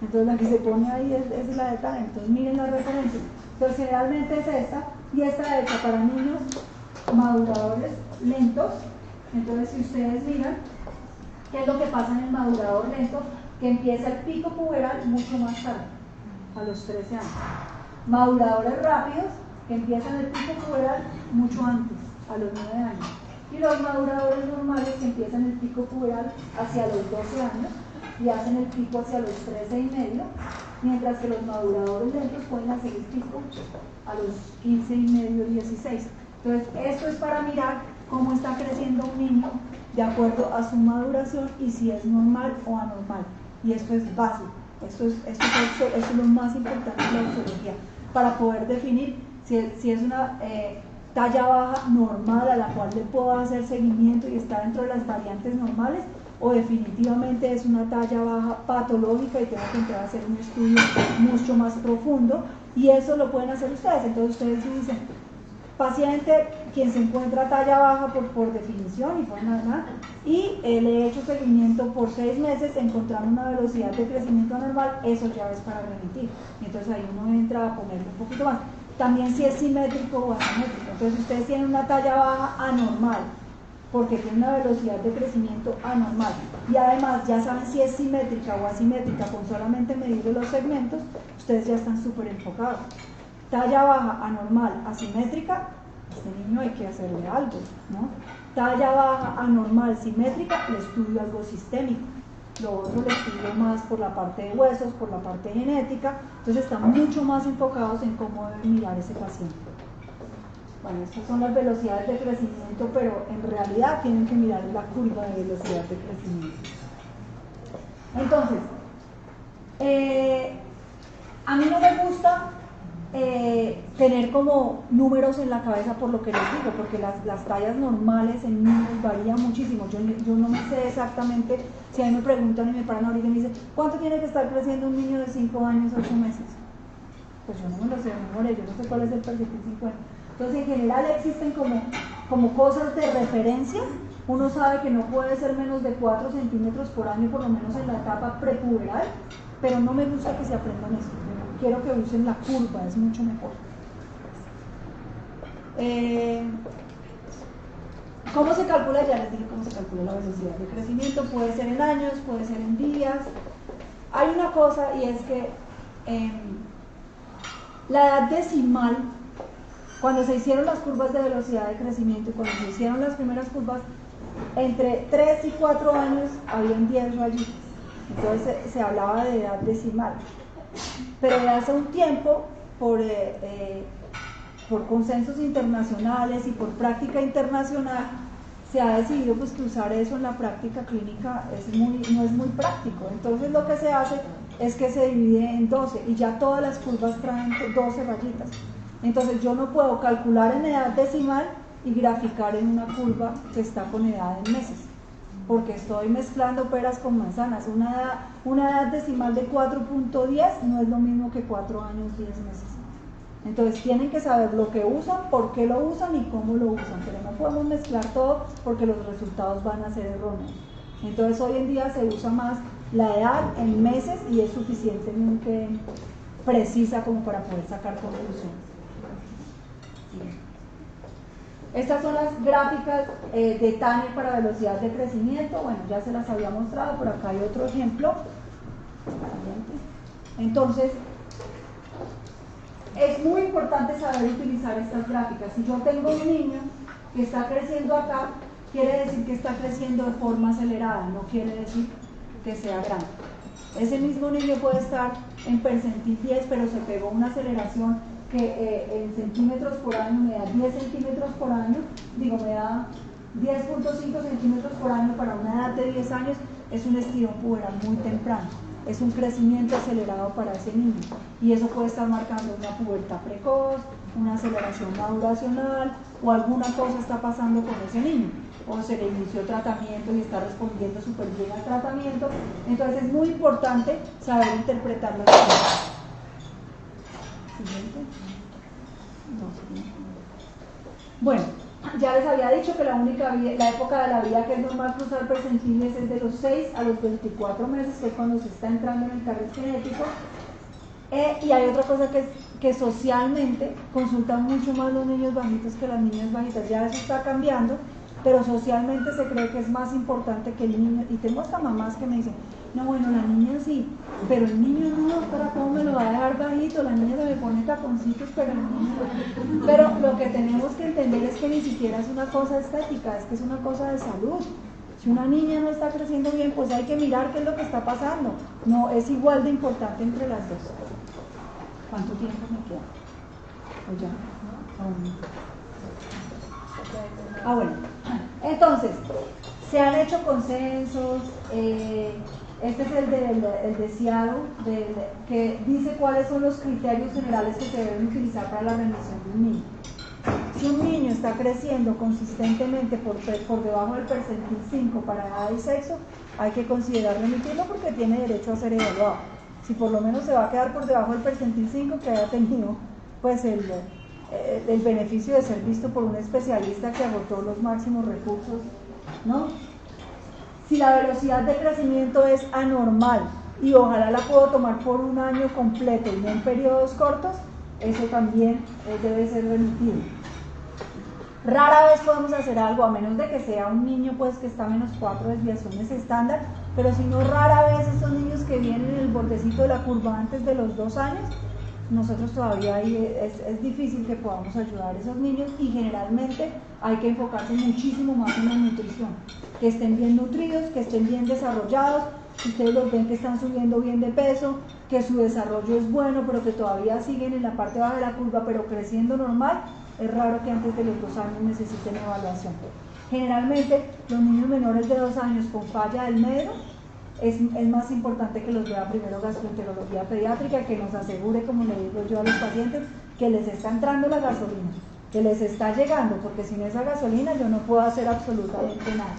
Speaker 2: Entonces, la que se pone ahí es la de tal. Entonces, miren las referencias. Entonces, generalmente es esta, y esta hecha para niños maduradores lentos. Entonces, si ustedes miran, ¿qué es lo que pasa en el madurador lento? Que empieza el pico puberal mucho más tarde, a los 13 años. Maduradores rápidos, que empiezan el pico puberal mucho antes, a los 9 años. Y los maduradores normales, que empiezan el pico puberal hacia los 12 años y hacen el pico hacia los 13 y medio, mientras que los maduradores lentos pueden hacer el pico a los 15 y medio, 16. Entonces, esto es para mirar cómo está creciendo un niño de acuerdo a su maduración y si es normal o anormal. Y esto es básico, esto es lo más importante de la obstetricia, para poder definir si es una talla baja normal a la cual le puedo hacer seguimiento y está dentro de las variantes normales, o definitivamente es una talla baja patológica y tengo que entrar a hacer un estudio mucho más profundo, y eso lo pueden hacer ustedes. Entonces ustedes dicen, paciente quien se encuentra talla baja por definición y por nada, y le he hecho seguimiento por 6 meses encontrando una velocidad de crecimiento anormal, eso ya es para remitir. Y entonces ahí uno entra a ponerle un poquito más. También si es simétrico o asimétrico. Entonces ustedes tienen una talla baja anormal, porque tiene una velocidad de crecimiento anormal. Y además ya saben si es simétrica o asimétrica con solamente medir los segmentos, ustedes ya están súper enfocados. Talla baja, anormal, asimétrica, a este niño hay que hacerle algo, ¿no? Talla baja, anormal, simétrica, le estudio algo sistémico. Lo otro le estudio más por la parte de huesos, por la parte genética, entonces están mucho más enfocados en cómo deben mirar ese paciente. Bueno, estas son las velocidades de crecimiento, pero en realidad tienen que mirar la curva de velocidad de crecimiento. Entonces, a mí no me gusta tener como números en la cabeza por lo que les digo, porque las tallas normales en niños varían muchísimo. Yo no me sé exactamente, si a mí me preguntan y me paran ahorita y me dicen, ¿cuánto tiene que estar creciendo un niño de 5 años, 8 meses? Pues yo no me lo sé de memoria, yo no sé cuál es el percentil 50. Entonces, en general existen como cosas de referencia. Uno sabe que no puede ser menos de 4 centímetros por año, por lo menos en la etapa prepuberal, pero no me gusta que se aprendan eso. Quiero que usen la curva, es mucho mejor. ¿Cómo se calcula? Ya les dije cómo se calcula la velocidad de crecimiento. Puede ser en años, puede ser en días. Hay una cosa, y es que la edad decimal, cuando se hicieron las curvas de velocidad de crecimiento y cuando se hicieron las primeras curvas, entre 3 y 4 años habían 10 rayitas. Entonces se hablaba de edad decimal. Pero de hace un tiempo, por consensos internacionales y por práctica internacional, se ha decidido pues, que usar eso en la práctica clínica no es muy práctico. Entonces lo que se hace es que se divide en 12 y ya todas las curvas traen 12 rayitas. Entonces yo no puedo calcular en edad decimal y graficar en una curva que está con edad en meses, porque estoy mezclando peras con manzanas. Una edad decimal de 4.10 no es lo mismo que 4 años, 10 meses. Entonces tienen que saber lo que usan, por qué lo usan y cómo lo usan, pero no podemos mezclar todo porque los resultados van a ser erróneos. Entonces hoy en día se usa más la edad en meses y es suficientemente precisa como para poder sacar conclusiones. Estas son las gráficas de Tanner para velocidad de crecimiento. Bueno, ya se las había mostrado, por acá hay otro ejemplo. Entonces, es muy importante saber utilizar estas gráficas. Si yo tengo un niño que está creciendo acá, quiere decir que está creciendo de forma acelerada, no quiere decir que sea grande. Ese mismo niño puede estar en percentil 10, pero se pegó una aceleración que en centímetros por año me da 10 centímetros por año, digo, me da 10.5 centímetros por año para una edad de 10 años, es un estirón puberal muy temprano, es un crecimiento acelerado para ese niño, y eso puede estar marcando una pubertad precoz, una aceleración maduracional, o alguna cosa está pasando con ese niño, o se le inició tratamiento y está respondiendo súper bien al tratamiento. Entonces es muy importante saber interpretar las cosas. Siguiente. Bueno, ya les había dicho que la época de la vida que es normal cruzar percentiles es de los 6 a los 24 meses, que es cuando se está entrando en el carril genético. Y hay otra cosa que socialmente consultan mucho más los niños bajitos que las niñas bajitas. Ya eso está cambiando, pero socialmente se cree que es más importante que el niño. Y tengo hasta mamás que me dicen, no, bueno, la niña sí, pero el niño no, doctora, ¿cómo me lo va a dejar bajito? La niña se me pone taconcitos, pero el niño no. Pero lo que tenemos que entender es que ni siquiera es una cosa estética, es que es una cosa de salud. Si una niña no está creciendo bien, pues hay que mirar qué es lo que está pasando. No, es igual de importante entre las dos. ¿Cuánto tiempo me queda? ¿O ya? Bueno. Entonces, se han hecho consensos. Este es el de Seattle, que dice cuáles son los criterios generales que se deben utilizar para la remisión de un niño. Si un niño está creciendo consistentemente por debajo del percentil 5 para edad y sexo, hay que considerar remitirlo porque tiene derecho a ser evaluado. Si por lo menos se va a quedar por debajo del percentil 5, que haya tenido pues el beneficio de ser visto por un especialista que agotó los máximos recursos, ¿no? Si la velocidad de crecimiento es anormal y ojalá la puedo tomar por un año completo y no en periodos cortos, eso también debe ser remitido. Rara vez podemos hacer algo, a menos de que sea un niño pues que está a -4 desviaciones estándar, pero si no, rara vez esos niños que vienen en el bordecito de la curva antes de los 2 años, nosotros todavía ahí es difícil que podamos ayudar a esos niños, y generalmente hay que enfocarse muchísimo más en la nutrición, que estén bien nutridos, que estén bien desarrollados. Si ustedes los ven que están subiendo bien de peso, que su desarrollo es bueno, pero que todavía siguen en la parte baja de la curva, pero creciendo normal, es raro que antes de los 2 años necesiten evaluación. Generalmente los niños menores de 2 años con falla del medio, es más importante que los vea primero gastroenterología pediátrica, que nos asegure, como le digo yo a los pacientes, que les está entrando la gasolina, que les está llegando, porque sin esa gasolina yo no puedo hacer absolutamente nada.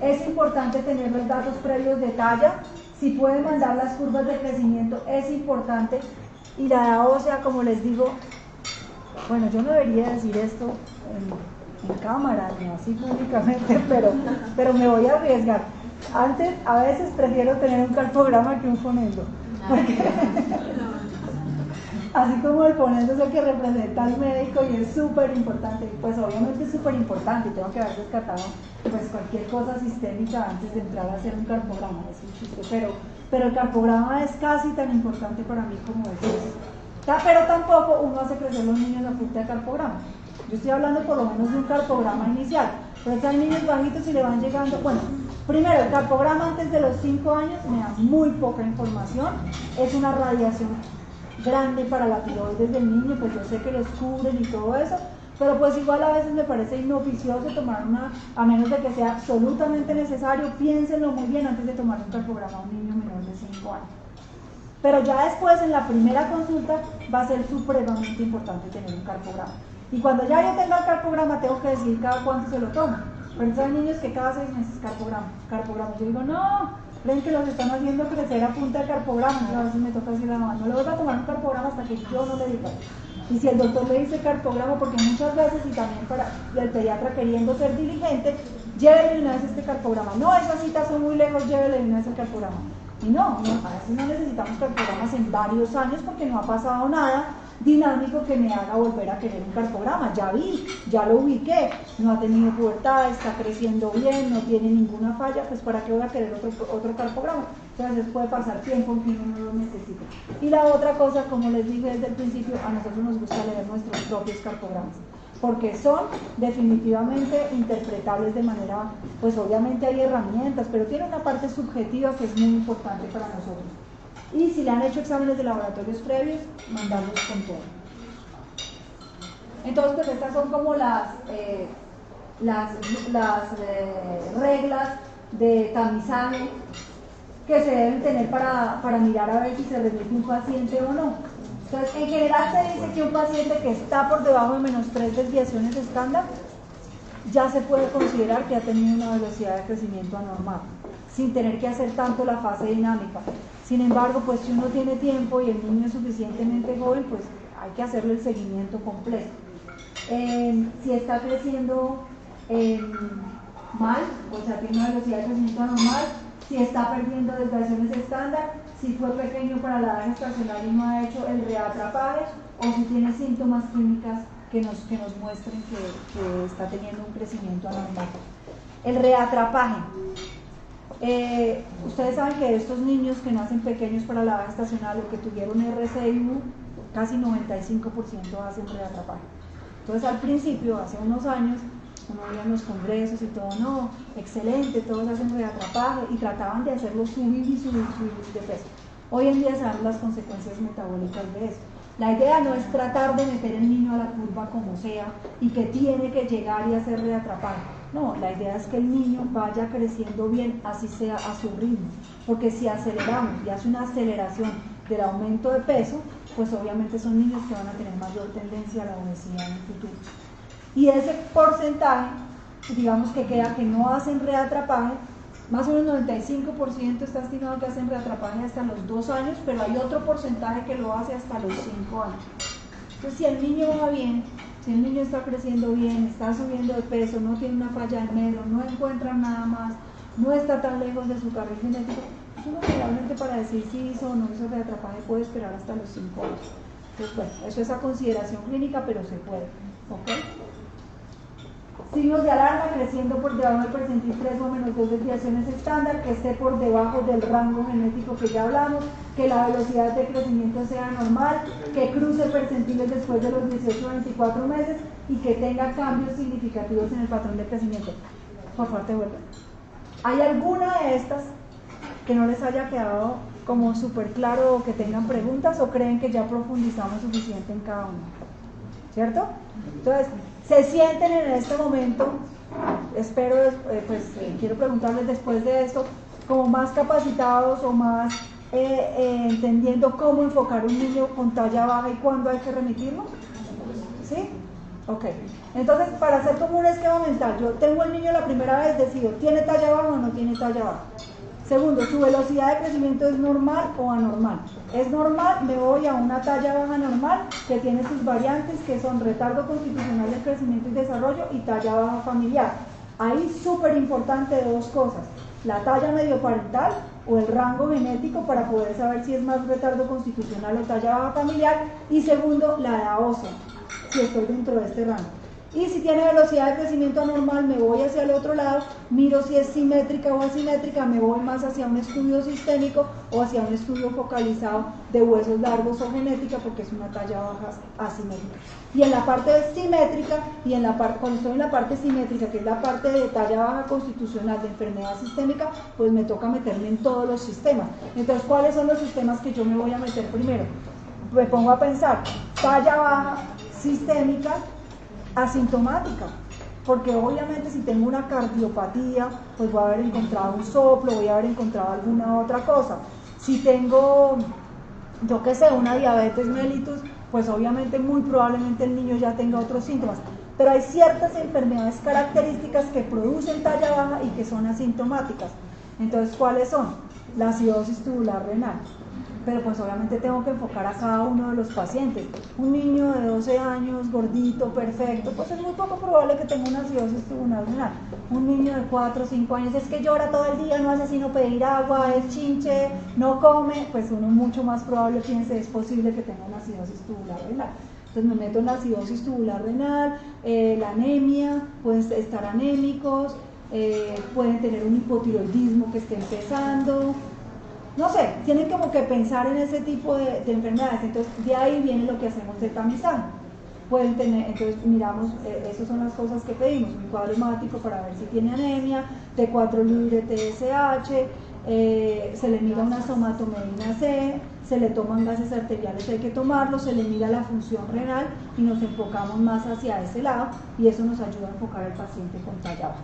Speaker 2: Es importante tener los datos previos de talla. Si pueden mandar las curvas de crecimiento, es importante. Y la edad ósea, como les digo, bueno, yo no debería decir esto en cámara, ni así públicamente, pero me voy a arriesgar. Antes, a veces prefiero tener un carpograma que un fonendo. Así como el fonendo es el que representa al médico y es súper importante, pues obviamente es súper importante, y tengo que haber descartado pues cualquier cosa sistémica antes de entrar a hacer un carpograma, es un chiste, pero el carpograma es casi tan importante para mí como eso. Pero tampoco uno hace crecer los niños a punta de carpograma. Yo estoy hablando por lo menos de un carpograma inicial, pero si hay niños bajitos y le van llegando, bueno, primero el carpograma antes de los 5 años me da muy poca información, es una radiación grande para la tiroides del niño, pues yo sé que los cubren y todo eso, pero pues igual a veces me parece inoficioso tomar una, a menos de que sea absolutamente necesario, piénsenlo muy bien antes de tomar un carpograma a un niño menor de 5 años. Pero ya después, en la primera consulta, va a ser supremamente importante tener un carpograma. Y cuando ya yo tenga el carpograma, tengo que decidir cada cuánto se lo toma. Pero entonces hay niños que cada 6 meses carpograma. Yo digo, no, creen que los están haciendo crecer a punta de carpograma. Yo a veces me toca decirle a la mamá, no le voy a tomar un carpograma hasta que yo no le diga. Y si el doctor le dice carpograma, porque muchas veces, y también para el pediatra queriendo ser diligente, llévele de una vez este carpograma. No, esas citas son muy lejos, llévele de una vez el carpograma. Y no, a veces no necesitamos carpogramas en varios años porque no ha pasado nada dinámico que me haga volver a querer un carpograma. Ya vi, ya lo ubiqué, no ha tenido pubertad, está creciendo bien, no tiene ninguna falla, pues ¿para qué voy a querer otro carpograma? Entonces puede pasar tiempo en que uno no lo necesita. Y la otra cosa, como les dije desde el principio, a nosotros nos gusta leer nuestros propios carpogramas, porque son definitivamente interpretables de manera, pues obviamente hay herramientas, pero tiene una parte subjetiva que es muy importante para nosotros. Y si le han hecho exámenes de laboratorios previos, mandarlos con todo. Entonces, pues estas son como las reglas de tamizaje que se deben tener para mirar a ver si se remite un paciente o no. Entonces, en general se dice que un paciente que está por debajo de -3 desviaciones estándar ya se puede considerar que ha tenido una velocidad de crecimiento anormal, sin tener que hacer tanto la fase dinámica. Sin embargo, pues si uno tiene tiempo y el niño es suficientemente joven, pues hay que hacerle el seguimiento completo. Si está creciendo mal, o sea, tiene una velocidad de crecimiento anormal, si está perdiendo desviaciones estándar, si fue pequeño para la edad gestacional y no ha hecho el reatrapaje, o si tiene síntomas clínicas que nos muestren que está teniendo un crecimiento anormal. El reatrapaje. Ustedes saben que estos niños que nacen pequeños para la edad gestacional o que tuvieron RCIU, casi 95% hacen reatrapaje. Entonces al principio, hace unos años, uno veía en los congresos y todo, no, excelente, todos hacen reatrapaje y trataban de hacerlo subir de peso. Hoy en día sabemos las consecuencias metabólicas de eso. La idea no es tratar de meter el niño a la curva como sea y que tiene que llegar y hacer reatrapaje. No, la idea es que el niño vaya creciendo bien, así sea a su ritmo, porque si aceleramos y hace una aceleración del aumento de peso, pues obviamente son niños que van a tener mayor tendencia a la obesidad en el futuro. Y ese porcentaje, digamos que queda que no hacen reatrapaje, más o menos 95% está estimado que hacen reatrapaje hasta los 2 años, pero hay otro porcentaje que lo hace hasta los 5 años. Entonces, si el niño va bien, si el niño está creciendo bien, está subiendo de peso, no tiene una falla de medio, no encuentra nada más, no está tan lejos de su carril genético, pues uno generalmente para decir si hizo o no hizo reatrapaje puede esperar hasta los 5 años. Entonces, bueno, eso es a consideración clínica, pero se puede. ¿Ok? Signos de alarma: creciendo por debajo del percentil 3 o menos 2 desviaciones estándar, que esté por debajo del rango genético que ya hablamos, que la velocidad de crecimiento sea normal, que cruce percentiles después de los 18 o 24 meses y que tenga cambios significativos en el patrón de crecimiento. Por favor, te vuelvo. ¿Hay alguna de estas que no les haya quedado como súper claro o que tengan preguntas, o creen que ya profundizamos suficiente en cada uno? ¿Cierto? Entonces, se sienten en este momento, espero, quiero preguntarles después de esto, como más capacitados o más entendiendo cómo enfocar un niño con talla baja y cuándo hay que remitirlo. ¿Sí? Ok. Entonces, para hacer como un esquema mental, yo tengo el niño la primera vez, decido, ¿tiene talla baja o no tiene talla baja? Segundo, ¿su velocidad de crecimiento es normal o anormal? Es normal, me voy a una talla baja normal que tiene sus variantes, que son retardo constitucional de crecimiento y desarrollo y talla baja familiar. Ahí súper importante dos cosas: la talla medioparental o el rango genético para poder saber si es más retardo constitucional o talla baja familiar, y segundo, la edad ósea, si estoy dentro de este rango. Y si tiene velocidad de crecimiento anormal, me voy hacia el otro lado, miro si es simétrica o asimétrica, me voy más hacia un estudio sistémico o hacia un estudio focalizado de huesos largos o genética, porque es una talla baja asimétrica. Y en la parte simétrica, y en la parte, cuando estoy en la parte simétrica, que es la parte de talla baja constitucional de enfermedad sistémica, pues me toca meterme en todos los sistemas. Entonces, ¿cuáles son los sistemas que yo me voy a meter primero? Me pongo a pensar, talla baja sistémica asintomática, porque obviamente si tengo una cardiopatía, pues voy a haber encontrado un soplo, voy a haber encontrado alguna otra cosa. Si tengo, yo qué sé, una diabetes mellitus, pues obviamente muy probablemente el niño ya tenga otros síntomas. Pero hay ciertas enfermedades características que producen talla baja y que son asintomáticas. Entonces, ¿cuáles son? La acidosis tubular renal. Pero pues obviamente tengo que enfocar a cada uno de los pacientes. Un niño de 12 años, gordito, perfecto, pues es muy poco probable que tenga una acidosis tubular renal. Un niño de 4 o 5 años, es que llora todo el día, no hace sino pedir agua, es chinche, no come, pues uno mucho más probable piense, es posible que tenga una acidosis tubular renal. Entonces me meto en la acidosis tubular renal, la anemia, pueden estar anémicos, pueden tener un hipotiroidismo que esté empezando. No sé, tienen como que pensar en ese tipo de enfermedades. Entonces, de ahí viene lo que hacemos de tamizaje. Pueden tener, entonces miramos, esas son las cosas que pedimos: un cuadro hemático para ver si tiene anemia, T4 libre, TSH, se le mira una somatomedina C, se le toman gases arteriales, hay que tomarlos, se le mira la función renal y nos enfocamos más hacia ese lado, y eso nos ayuda a enfocar al paciente con talla baja.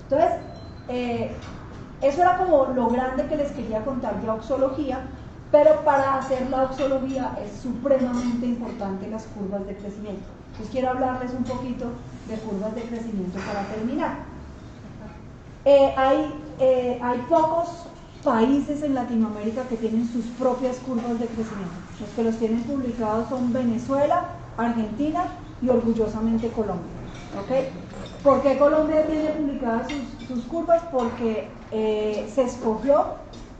Speaker 2: Entonces, eso era como lo grande que les quería contar de auxología, pero para hacer la auxología es supremamente importante las curvas de crecimiento. Entonces quiero hablarles un poquito de curvas de crecimiento para terminar. Hay pocos países en Latinoamérica que tienen sus propias curvas de crecimiento. Los que los tienen publicados son Venezuela, Argentina y orgullosamente Colombia. ¿Okay? ¿Por qué Colombia tiene publicadas sus curvas? Porque se escogió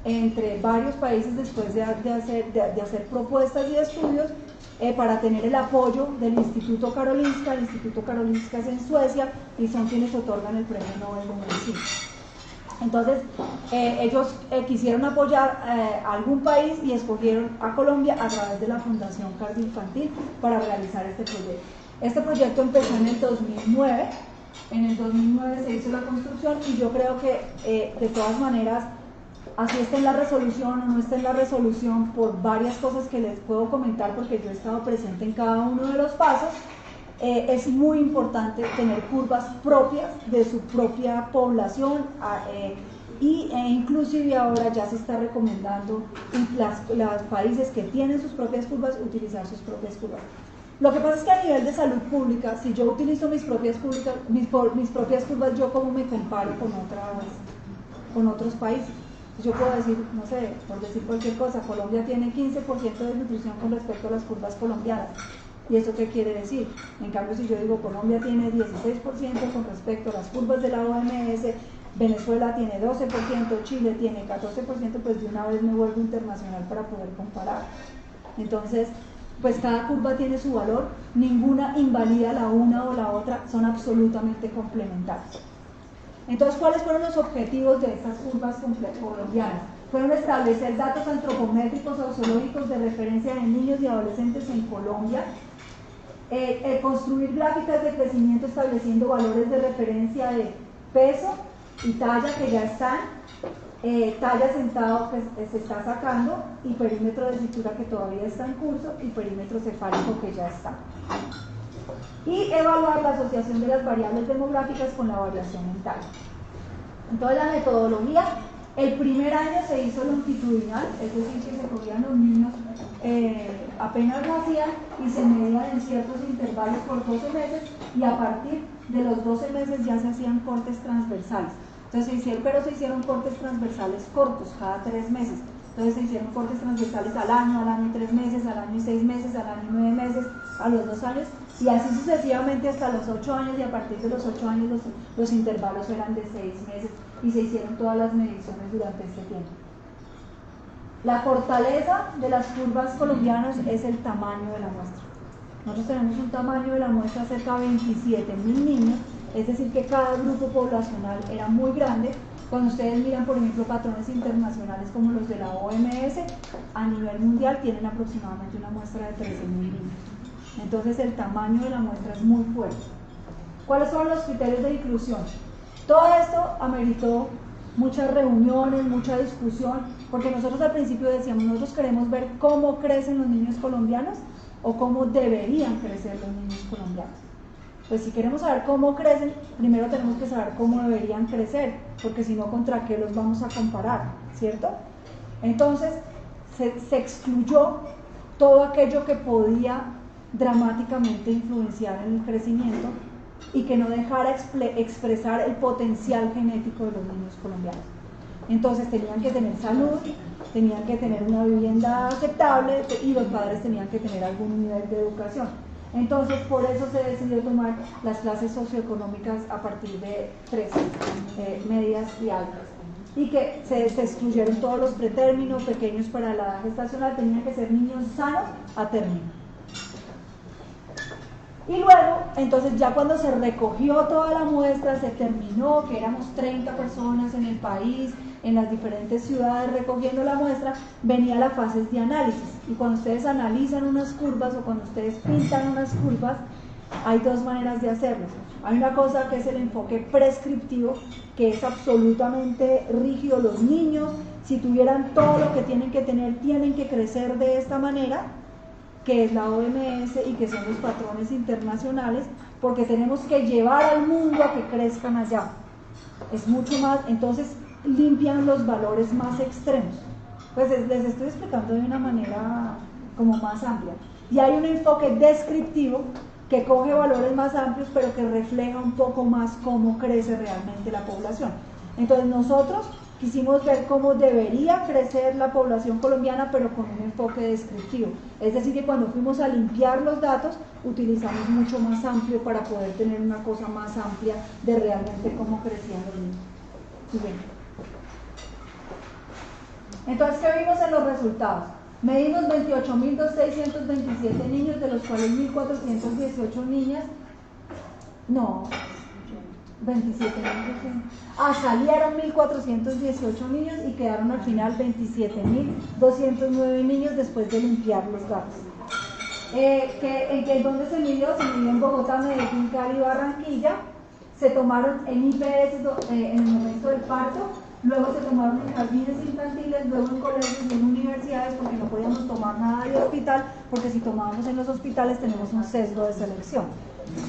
Speaker 2: entre varios países después de hacer propuestas y estudios para tener el apoyo del Instituto Karolinska. El Instituto Karolinska es en Suecia y son quienes otorgan el Premio Nobel de Medicina. Entonces, ellos quisieron apoyar a algún país y escogieron a Colombia a través de la Fundación Cardioinfantil para realizar este proyecto. Este proyecto empezó en el 2009. En el 2009 se hizo la construcción, y yo creo que de todas maneras, así está en la resolución o no está en la resolución, por varias cosas que les puedo comentar porque yo he estado presente en cada uno de los pasos, es muy importante tener curvas propias de su propia población, inclusive ahora ya se está recomendando en los países que tienen sus propias curvas utilizar sus propias curvas. Lo que pasa es que a nivel de salud pública, si yo utilizo mis propias curvas, yo como me comparo con otros países. Yo puedo decir, no sé, por decir cualquier cosa, Colombia tiene 15% de nutrición con respecto a las curvas colombianas. ¿Y eso qué quiere decir? En cambio, si yo digo Colombia tiene 16% con respecto a las curvas de la OMS, Venezuela tiene 12%, Chile tiene 14%, pues de una vez me vuelvo internacional para poder comparar. Entonces, pues cada curva tiene su valor, ninguna invalida la una o la otra, son absolutamente complementarias. Entonces, ¿cuáles fueron los objetivos de estas curvas colombianas? Fueron establecer datos antropométricos o sociológicos de referencia de niños y adolescentes en Colombia, construir gráficas de crecimiento estableciendo valores de referencia de peso y talla que ya están, talla sentado que se está sacando y perímetro de cintura que todavía está en curso y perímetro cefálico que ya está. Y evaluar la asociación de las variables demográficas con la variación en talla. Entonces la metodología, el primer año se hizo longitudinal, es decir, que se cogían los niños apenas nacían y se medían en ciertos intervalos por 12 meses y a partir de los 12 meses ya se hacían cortes transversales. Entonces se hicieron cortes transversales cortos, cada 3 meses. Entonces se hicieron cortes transversales al año y 3 meses, al año y 6 meses, al año y 9 meses, a los 2 años y así sucesivamente hasta los 8 años y a partir de los 8 años los intervalos eran de 6 meses y se hicieron todas las mediciones durante este tiempo. La fortaleza de las curvas colombianas es el tamaño de la muestra. Nosotros tenemos un tamaño de la muestra cerca de 27.000 niños, es decir que cada grupo poblacional era muy grande. Cuando ustedes miran, por ejemplo, patrones internacionales como los de la OMS, a nivel mundial tienen aproximadamente una muestra de 13.000 niños. Entonces el tamaño de la muestra es muy fuerte. ¿Cuáles son los criterios de inclusión? Todo esto ameritó muchas reuniones, mucha discusión, porque nosotros al principio decíamos, nosotros queremos ver cómo crecen los niños colombianos o cómo deberían crecer los niños colombianos. Pues si queremos saber cómo crecen, primero tenemos que saber cómo deberían crecer, porque si no, ¿contra qué los vamos a comparar? ¿Cierto? Entonces, se excluyó todo aquello que podía dramáticamente influenciar en el crecimiento y que no dejara expresar el potencial genético de los niños colombianos. Entonces tenían que tener salud, tenían que tener una vivienda aceptable y los padres tenían que tener algún nivel de educación. Entonces por eso se decidió tomar las clases socioeconómicas a partir de 3, medias y altas. Y que se excluyeron todos los pretérminos pequeños para la edad gestacional, tenían que ser niños sanos a término. Y luego, entonces ya cuando se recogió toda la muestra, se terminó, que éramos 30 personas en el país, en las diferentes ciudades recogiendo la muestra, venía la fase de análisis. Y cuando ustedes analizan unas curvas o cuando ustedes pintan unas curvas, hay 2 maneras de hacerlo. Hay una cosa que es el enfoque prescriptivo, que es absolutamente rígido. Los niños, si tuvieran todo lo que tienen que tener, tienen que crecer de esta manera, que es la OMS y que son los patrones internacionales, porque tenemos que llevar al mundo a que crezcan allá. Es mucho más, entonces limpian los valores más extremos. Pues les estoy explicando de una manera como más amplia. Y hay un enfoque descriptivo que coge valores más amplios, pero que refleja un poco más cómo crece realmente la población. Entonces nosotros quisimos ver cómo debería crecer la población colombiana, pero con un enfoque descriptivo. Es decir, que cuando fuimos a limpiar los datos, utilizamos mucho más amplio para poder tener una cosa más amplia de realmente cómo crecían los niños. Y bueno. Entonces, ¿qué vimos en los resultados? Medimos 28.627 niños, de los cuales 1.418 niñas, no, 27.000. Salieron 1.418 niños y quedaron al final 27.209 niños después de limpiar los datos. ¿Dónde se midió? Se midió en Bogotá, Medellín, Cali y Barranquilla. Se tomaron en IPS en el momento del parto, luego se tomaron en jardines infantiles, luego en colegios y en universidades, porque no podíamos tomar nada de hospital, porque si tomábamos en los hospitales tenemos un sesgo de selección.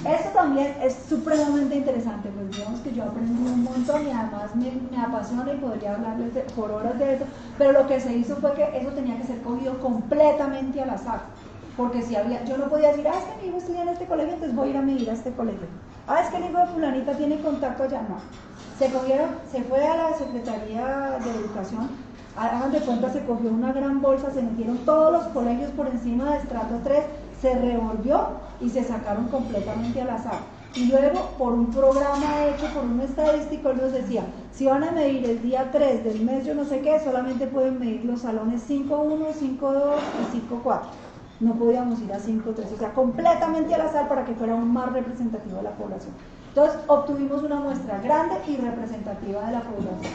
Speaker 2: Esto también es supremamente interesante, pues digamos que yo aprendí un montón y además me apasiona y podría hablarles por horas de eso, pero lo que se hizo fue que eso tenía que ser cogido completamente al azar, porque si había, yo no podía decir, es que mi hijo estudia en este colegio, entonces voy a ir a medir a este colegio. Es que el hijo de fulanita tiene contacto allá, no. Se fue a la Secretaría de Educación, hagan de cuenta, se cogió una gran bolsa, se metieron todos los colegios por encima de estrato 3, se revolvió y se sacaron completamente al azar. Y luego, por un programa hecho por un estadístico, él nos decía, si van a medir el día 3 del mes yo no sé qué, solamente pueden medir los salones 5.1, 5.2 y 5.4. no podíamos ir a 5 o 3, o sea, completamente al azar para que fuera aún más representativo de la población. Entonces, obtuvimos una muestra grande y representativa de la población.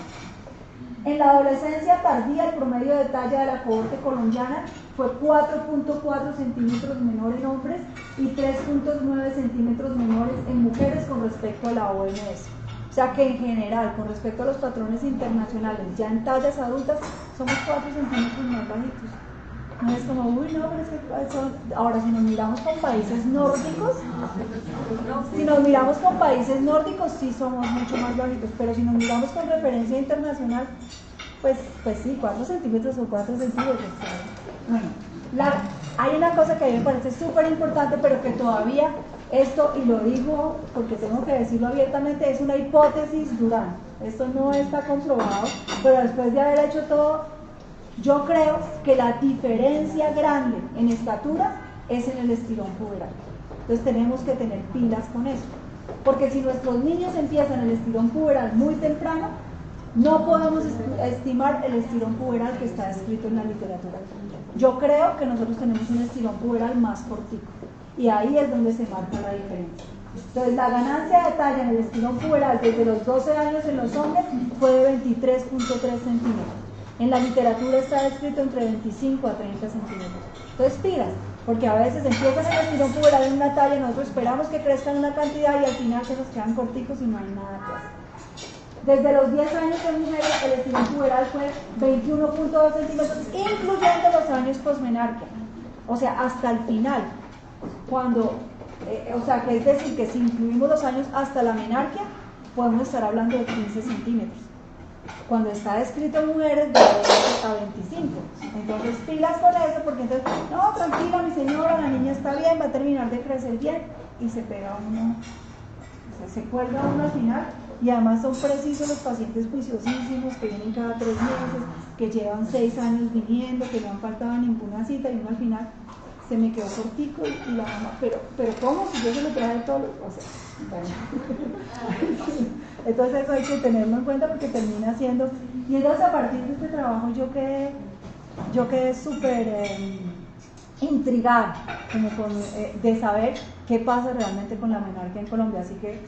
Speaker 2: En la adolescencia tardía, el promedio de talla de la cohorte colombiana fue 4.4 centímetros menor en hombres y 3.9 centímetros menores en mujeres con respecto a la OMS. O sea que en general, con respecto a los patrones internacionales, ya en tallas adultas, somos 4 centímetros más bajitos. No es como, uy, no, pero es que son... Ahora, si nos miramos con países nórdicos, sí somos mucho más bajitos, pero si nos miramos con referencia internacional, pues sí, 4 centímetros o 4 centímetros. Bueno, hay una cosa que a mí me parece súper importante, pero que todavía esto, y lo digo porque tengo que decirlo abiertamente, es una hipótesis Durán. Esto no está comprobado, pero después de haber hecho todo, yo creo que la diferencia grande en estatura es en el estirón puberal. Entonces tenemos que tener pilas con eso. Porque si nuestros niños empiezan el estirón puberal muy temprano, no podemos estimar el estirón puberal que está descrito en la literatura. Yo creo que nosotros tenemos un estirón puberal más cortico. Y ahí es donde se marca la diferencia. Entonces la ganancia de talla en el estirón puberal desde los 12 años en los hombres fue de 23.3 centímetros. En la literatura está descrito entre 25 a 30 centímetros. Entonces pilas, porque a veces empiezan el estirón puberal en una talla y nosotros esperamos que crezcan una cantidad y al final se nos quedan corticos y no hay nada que hacer. Desde los 10 años en mujeres el estirón puberal fue 21.2 centímetros, incluyendo los años posmenarquia. O sea, hasta el final, cuando, o sea, que es decir, que si incluimos los años hasta la menarquia, podemos estar hablando de 15 centímetros. Cuando está descrito en mujeres, de 20 a 25. Entonces, pilas con eso, porque entonces, no, tranquila, mi señora, la niña está bien, va a terminar de crecer bien, y se pega uno, o sea, se cuelga uno al final, y además son precisos los pacientes juiciosísimos que vienen cada 3 meses, que llevan 6 años viniendo, que no han faltado a ninguna cita, y uno al final se me quedó cortico, y la mamá, pero ¿cómo? Si yo se lo traje todo, o sea, bueno. Entonces eso hay que tenerlo en cuenta porque termina siendo, y entonces a partir de este trabajo yo quedé súper intrigada como de saber qué pasa realmente con la menarquia en Colombia, así que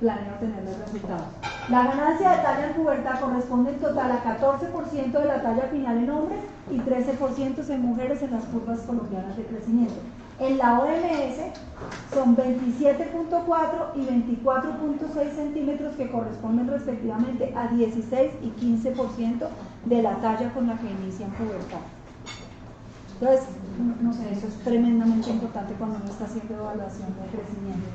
Speaker 2: planeo tener los resultados. La ganancia de talla en pubertad corresponde en total a 14% de la talla final en hombres y 13% en mujeres en las curvas colombianas de crecimiento. En la OMS son 27.4 y 24.6 centímetros que corresponden respectivamente a 16 y 15% de la talla con la que inician pubertad. Entonces, no sé, eso es tremendamente importante cuando uno está haciendo evaluación de crecimiento.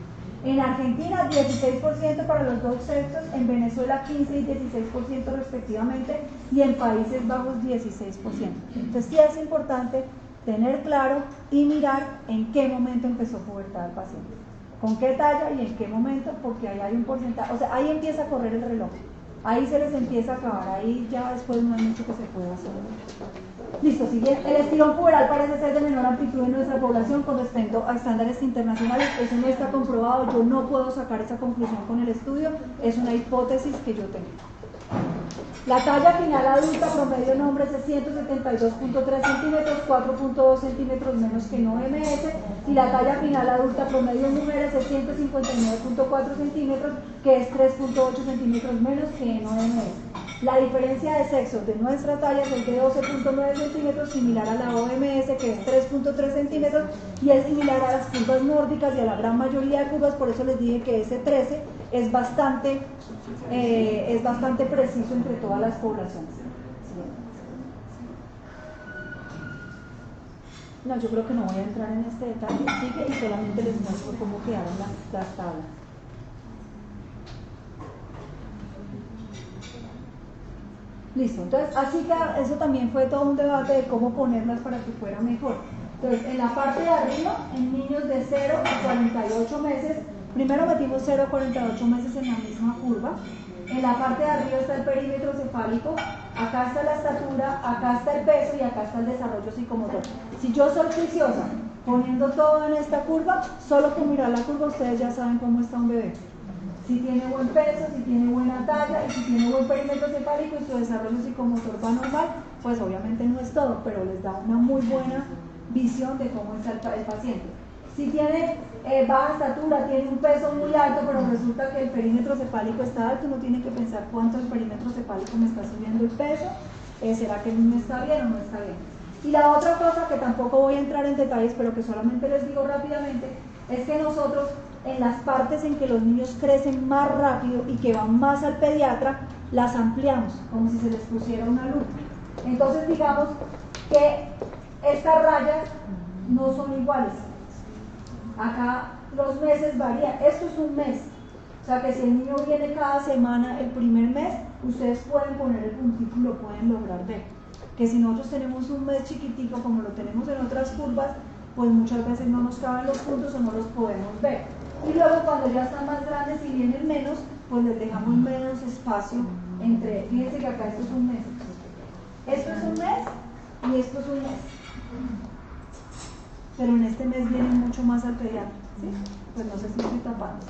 Speaker 2: En Argentina 16% para los dos sexos, en Venezuela 15 y 16% respectivamente y en Países Bajos 16%. Entonces sí es importante tener claro y mirar en qué momento empezó pubertad el paciente, con qué talla y en qué momento, porque ahí hay un porcentaje, o sea, ahí empieza a correr el reloj, ahí se les empieza a acabar, ahí ya después no hay mucho que se pueda hacer. Listo, siguiente. El estirón puberal parece ser de menor amplitud en nuestra población con respecto a estándares internacionales. Eso no está comprobado, yo no puedo sacar esa conclusión con el estudio, es una hipótesis que yo tengo. La talla final adulta promedio en hombres es 172.3 centímetros, 4.2 centímetros menos que en OMS, y la talla final adulta promedio en mujeres es 159.4 centímetros, que es 3.8 centímetros menos que en OMS. La diferencia de sexo de nuestra talla es de 12.9 centímetros, similar a la OMS, que es 3.3 centímetros, y es similar a las curvas nórdicas y a la gran mayoría de curvas, por eso les dije que ese 13 es bastante preciso entre todas las poblaciones. No, yo creo que no voy a entrar en este detalle, sigue y solamente les muestro cómo quedaron las tablas. Listo, entonces así que eso también fue todo un debate de cómo ponerlas para que fuera mejor. Entonces, en la parte de arriba, en niños de 0 a 48 meses, primero metimos 0 a 48 meses en la misma curva. En la parte de arriba está el perímetro cefálico, acá está la estatura, acá está el peso y acá está el desarrollo psicomotor. Si yo soy juiciosa poniendo todo en esta curva, solo con mirar la curva ustedes ya saben cómo está un bebé. Si tiene buen peso, si tiene buena talla y si tiene buen perímetro cefálico y su desarrollo psicomotor va normal, pues obviamente no es todo, pero les da una muy buena visión de cómo está el paciente. Si tiene baja estatura, tiene un peso muy alto, pero resulta que el perímetro cefálico está alto, uno tiene que pensar cuánto el perímetro cefálico me está subiendo el peso, ¿será que el niño está bien o no está bien? Y la otra cosa que tampoco voy a entrar en detalles, pero que solamente les digo rápidamente, es que nosotros en las partes en que los niños crecen más rápido y que van más al pediatra, las ampliamos, como si se les pusiera una lupa. Entonces digamos que estas rayas no son iguales. Acá los meses varían, esto es un mes, o sea que si el niño viene cada semana el primer mes, ustedes pueden poner el puntico y lo pueden lograr ver. Que si nosotros tenemos un mes chiquitico como lo tenemos en otras curvas, pues muchas veces no nos caben los puntos o no los podemos ver. Y luego cuando ya están más grandes y vienen menos, pues les dejamos menos espacio entre, fíjense que acá esto es un mes. Esto es un mes y esto es un mes. Pero en este mes vienen mucho más al pediatra, ¿sí? Pues no sé si estoy tapando.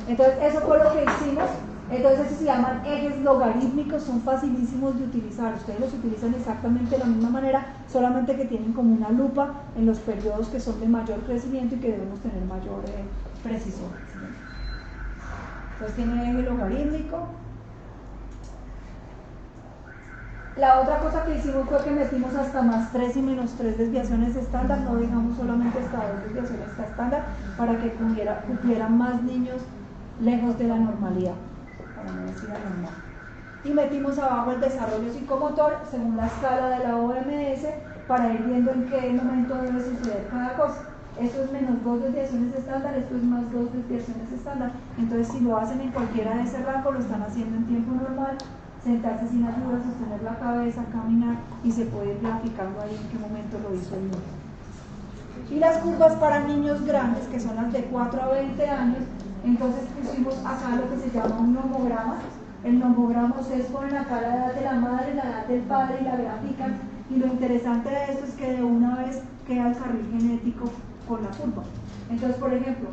Speaker 2: Entonces eso fue lo que hicimos. Entonces estos se llaman ejes logarítmicos, son facilísimos de utilizar. Ustedes los utilizan exactamente de la misma manera, solamente que tienen como una lupa en los periodos que son de mayor crecimiento y que debemos tener mayor precisión. Entonces tiene eje logarítmico. La otra cosa que hicimos fue que metimos hasta más 3 y menos 3 desviaciones estándar, no dejamos solamente hasta 2 desviaciones estándar para que cupieran más niños lejos de la normalidad, para no decir anormal. Y metimos abajo el desarrollo psicomotor según la escala de la OMS para ir viendo en qué momento debe suceder cada cosa. Esto es menos 2 desviaciones estándar, esto es más 2 desviaciones estándar. Entonces si lo hacen en cualquiera de ese rango, lo están haciendo en tiempo normal, sentarse sin ayuda, sostener la cabeza, caminar y se puede ir graficando ahí en qué momento lo hizo el niño. Y las curvas para niños grandes, que son las de 4 a 20 años, entonces pusimos acá lo que se llama un nomograma. El nomograma, ustedes ponen acá la edad de la madre, la edad del padre y la grafican, y lo interesante de esto es que de una vez queda el carril genético con la curva. Entonces, por ejemplo,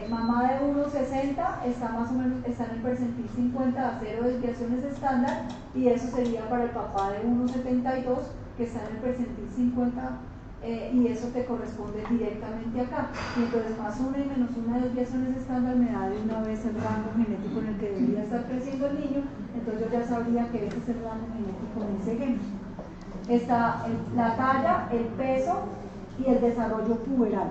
Speaker 2: mamá de 1,60 está más o menos está en el percentil 50 a 0 desviaciones estándar, y eso sería para el papá de 1,72 que está en el percentil 50, y eso te corresponde directamente acá. Y entonces más 1 y menos 1 desviaciones estándar me da de una vez el rango genético en el que debería estar creciendo el niño. Entonces yo ya sabría que ese es el rango genético en ese ejemplo. Está la talla, el peso y el desarrollo puberal.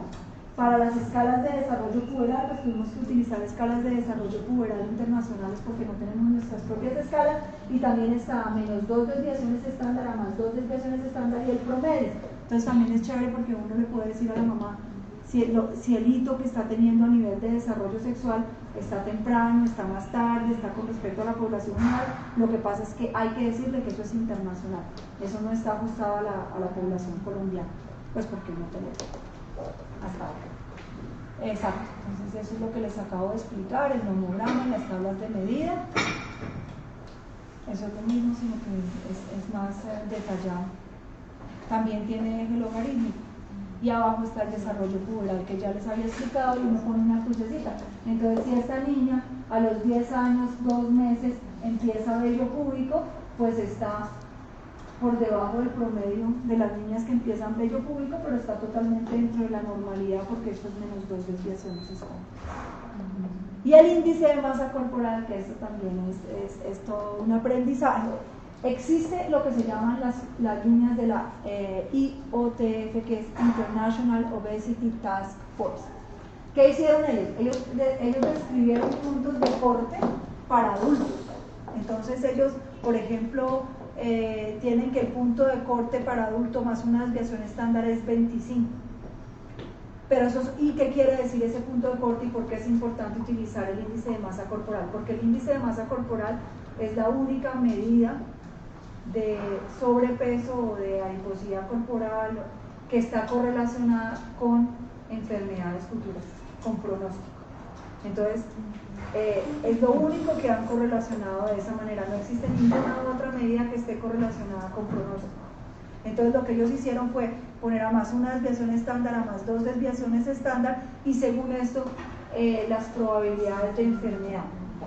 Speaker 2: Para las escalas de desarrollo puberal, pues tuvimos que utilizar escalas de desarrollo puberal internacionales porque no tenemos nuestras propias escalas, y también está a menos 2 desviaciones estándar, a más 2 desviaciones estándar y el promedio. Entonces también es chévere porque uno le puede decir a la mamá si el hito que está teniendo a nivel de desarrollo sexual está temprano, está más tarde, está con respecto a la población general. Lo que pasa es que hay que decirle que eso es internacional, eso no está ajustado a la población colombiana, pues porque no tenemos hasta ahora. Exacto, entonces eso es lo que les acabo de explicar, el nomograma, las tablas de medida. Eso es lo mismo, sino que es más detallado. También tiene eje logarítmico. Y abajo está el desarrollo puberal que ya les había explicado, y uno pone una crucecita. Entonces si esta niña a los 10 años, 2 meses empieza vello púbico, pues está por debajo del promedio de las niñas que empiezan vello púbico, pero está totalmente dentro de la normalidad porque esto es menos 2 desviaciones estándar. Y el índice de masa corporal, que esto también es todo un aprendizaje. Existe lo que se llaman las líneas de la IOTF, que es International Obesity Task Force. ¿Qué hicieron ellos? Ellos describieron puntos de corte para adultos. Entonces ellos, por ejemplo, tienen que el punto de corte para adulto más una desviación estándar es 25. Pero ¿y qué quiere decir ese punto de corte y por qué es importante utilizar el índice de masa corporal? Porque el índice de masa corporal es la única medida de sobrepeso o de adiposidad corporal que está correlacionada con enfermedades futuras, con pronóstico. Entonces, es lo único que han correlacionado de esa manera. No existe ninguna otra medida que esté correlacionada con pronóstico. Entonces lo que ellos hicieron fue poner a más una desviación estándar, a más 2 desviaciones estándar, y según esto las probabilidades de enfermedad.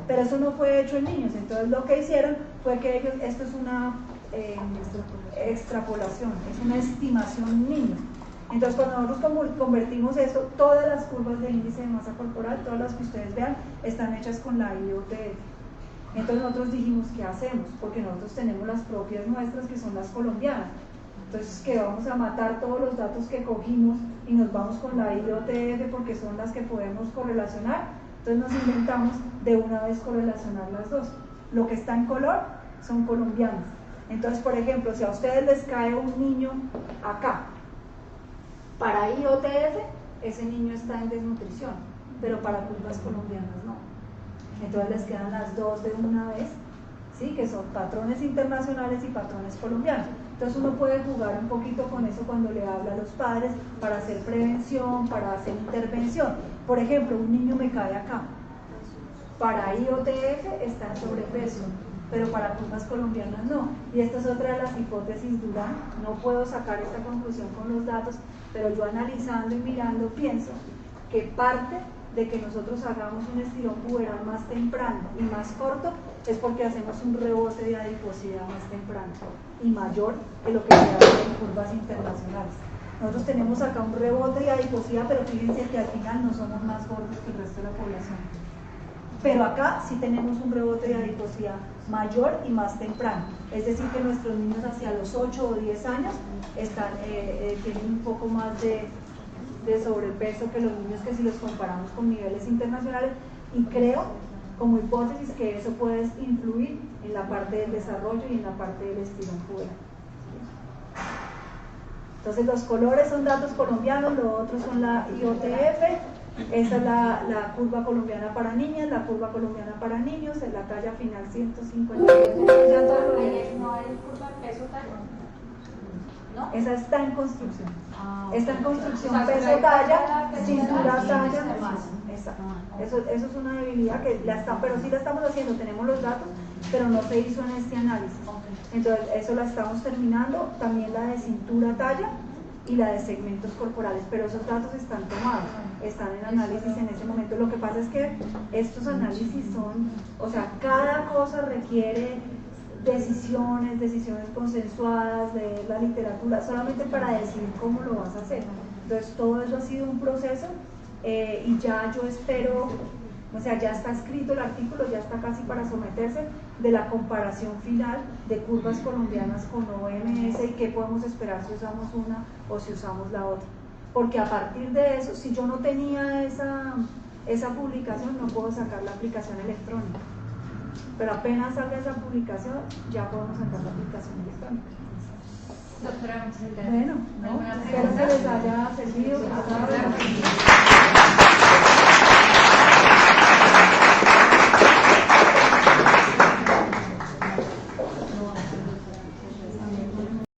Speaker 2: Pero eso no fue hecho en niños. Entonces lo que hicieron fue que ellos, esto es extrapolación, es una estimación mínima. Entonces, cuando nosotros convertimos eso, todas las curvas de índice de masa corporal, todas las que ustedes vean, están hechas con la IOTF. Entonces nosotros dijimos, ¿qué hacemos? Porque nosotros tenemos las propias nuestras, que son las colombianas. Entonces, que vamos a matar todos los datos que cogimos y nos vamos con la IOTF porque son las que podemos correlacionar. Entonces nos inventamos de una vez correlacionar las dos. Lo que está en color son colombianas. Entonces, por ejemplo, si a ustedes les cae un niño acá, para IOTF, ese niño está en desnutrición, pero para curvas colombianas no. Entonces les quedan las dos de una vez, ¿sí? Que son patrones internacionales y patrones colombianos. Entonces uno puede jugar un poquito con eso cuando le habla a los padres para hacer prevención, para hacer intervención. Por ejemplo, un niño me cae acá. Para IOTF está en sobrepeso, pero para curvas colombianas no. Y esta es otra de las hipótesis duras. No puedo sacar esta conclusión con los datos, pero yo analizando y mirando pienso que parte de que nosotros hagamos un estirón puberal más temprano y más corto es porque hacemos un rebote de adiposidad más temprano y mayor que lo que se hace en curvas internacionales. Nosotros tenemos acá un rebote de adiposidad, pero fíjense que al final no somos más gordos que el resto de la población. Pero acá sí tenemos un rebote de adiposidad mayor y más temprano. Es decir, que nuestros niños hacia los 8 o 10 años tienen un poco más de sobrepeso que los niños que si los comparamos con niveles internacionales, y creo como hipótesis que eso puede influir en la parte del desarrollo y en la parte del estirón puberal. Entonces los colores son datos colombianos, lo otro son la IOTF. Esa es la curva colombiana para niñas, la curva colombiana para niños, en la talla final 150.
Speaker 3: ¿No hay curva peso-talla? ¿No?
Speaker 2: Esa está en construcción. Está en construcción,
Speaker 3: O sea,
Speaker 2: peso-talla,
Speaker 3: peso,
Speaker 2: cintura-talla.
Speaker 3: demás.
Speaker 2: Exacto. Eso es una debilidad que pero sí la estamos haciendo, tenemos los datos, pero no se hizo en este análisis. Entonces, eso la estamos terminando, también la de cintura-talla y la de segmentos corporales, pero esos datos están tomados, están en análisis en ese momento. Lo que pasa es que estos análisis son, o sea, cada cosa requiere decisiones consensuadas de la literatura, solamente para decidir cómo lo vas a hacer. Entonces todo eso ha sido un proceso y ya yo espero, o sea, ya está escrito el artículo, ya está casi para someterse, de la comparación final de curvas colombianas con OMS y qué podemos esperar si usamos una o si usamos la otra. Porque a partir de eso, si yo no tenía esa publicación, no puedo sacar la aplicación electrónica. Pero apenas salga esa publicación, ya podemos sacar la aplicación electrónica.
Speaker 3: Doctora, muchas gracias.
Speaker 2: Bueno,
Speaker 3: ¿Alguna
Speaker 2: espero que
Speaker 3: pregunta?
Speaker 2: les haya servido.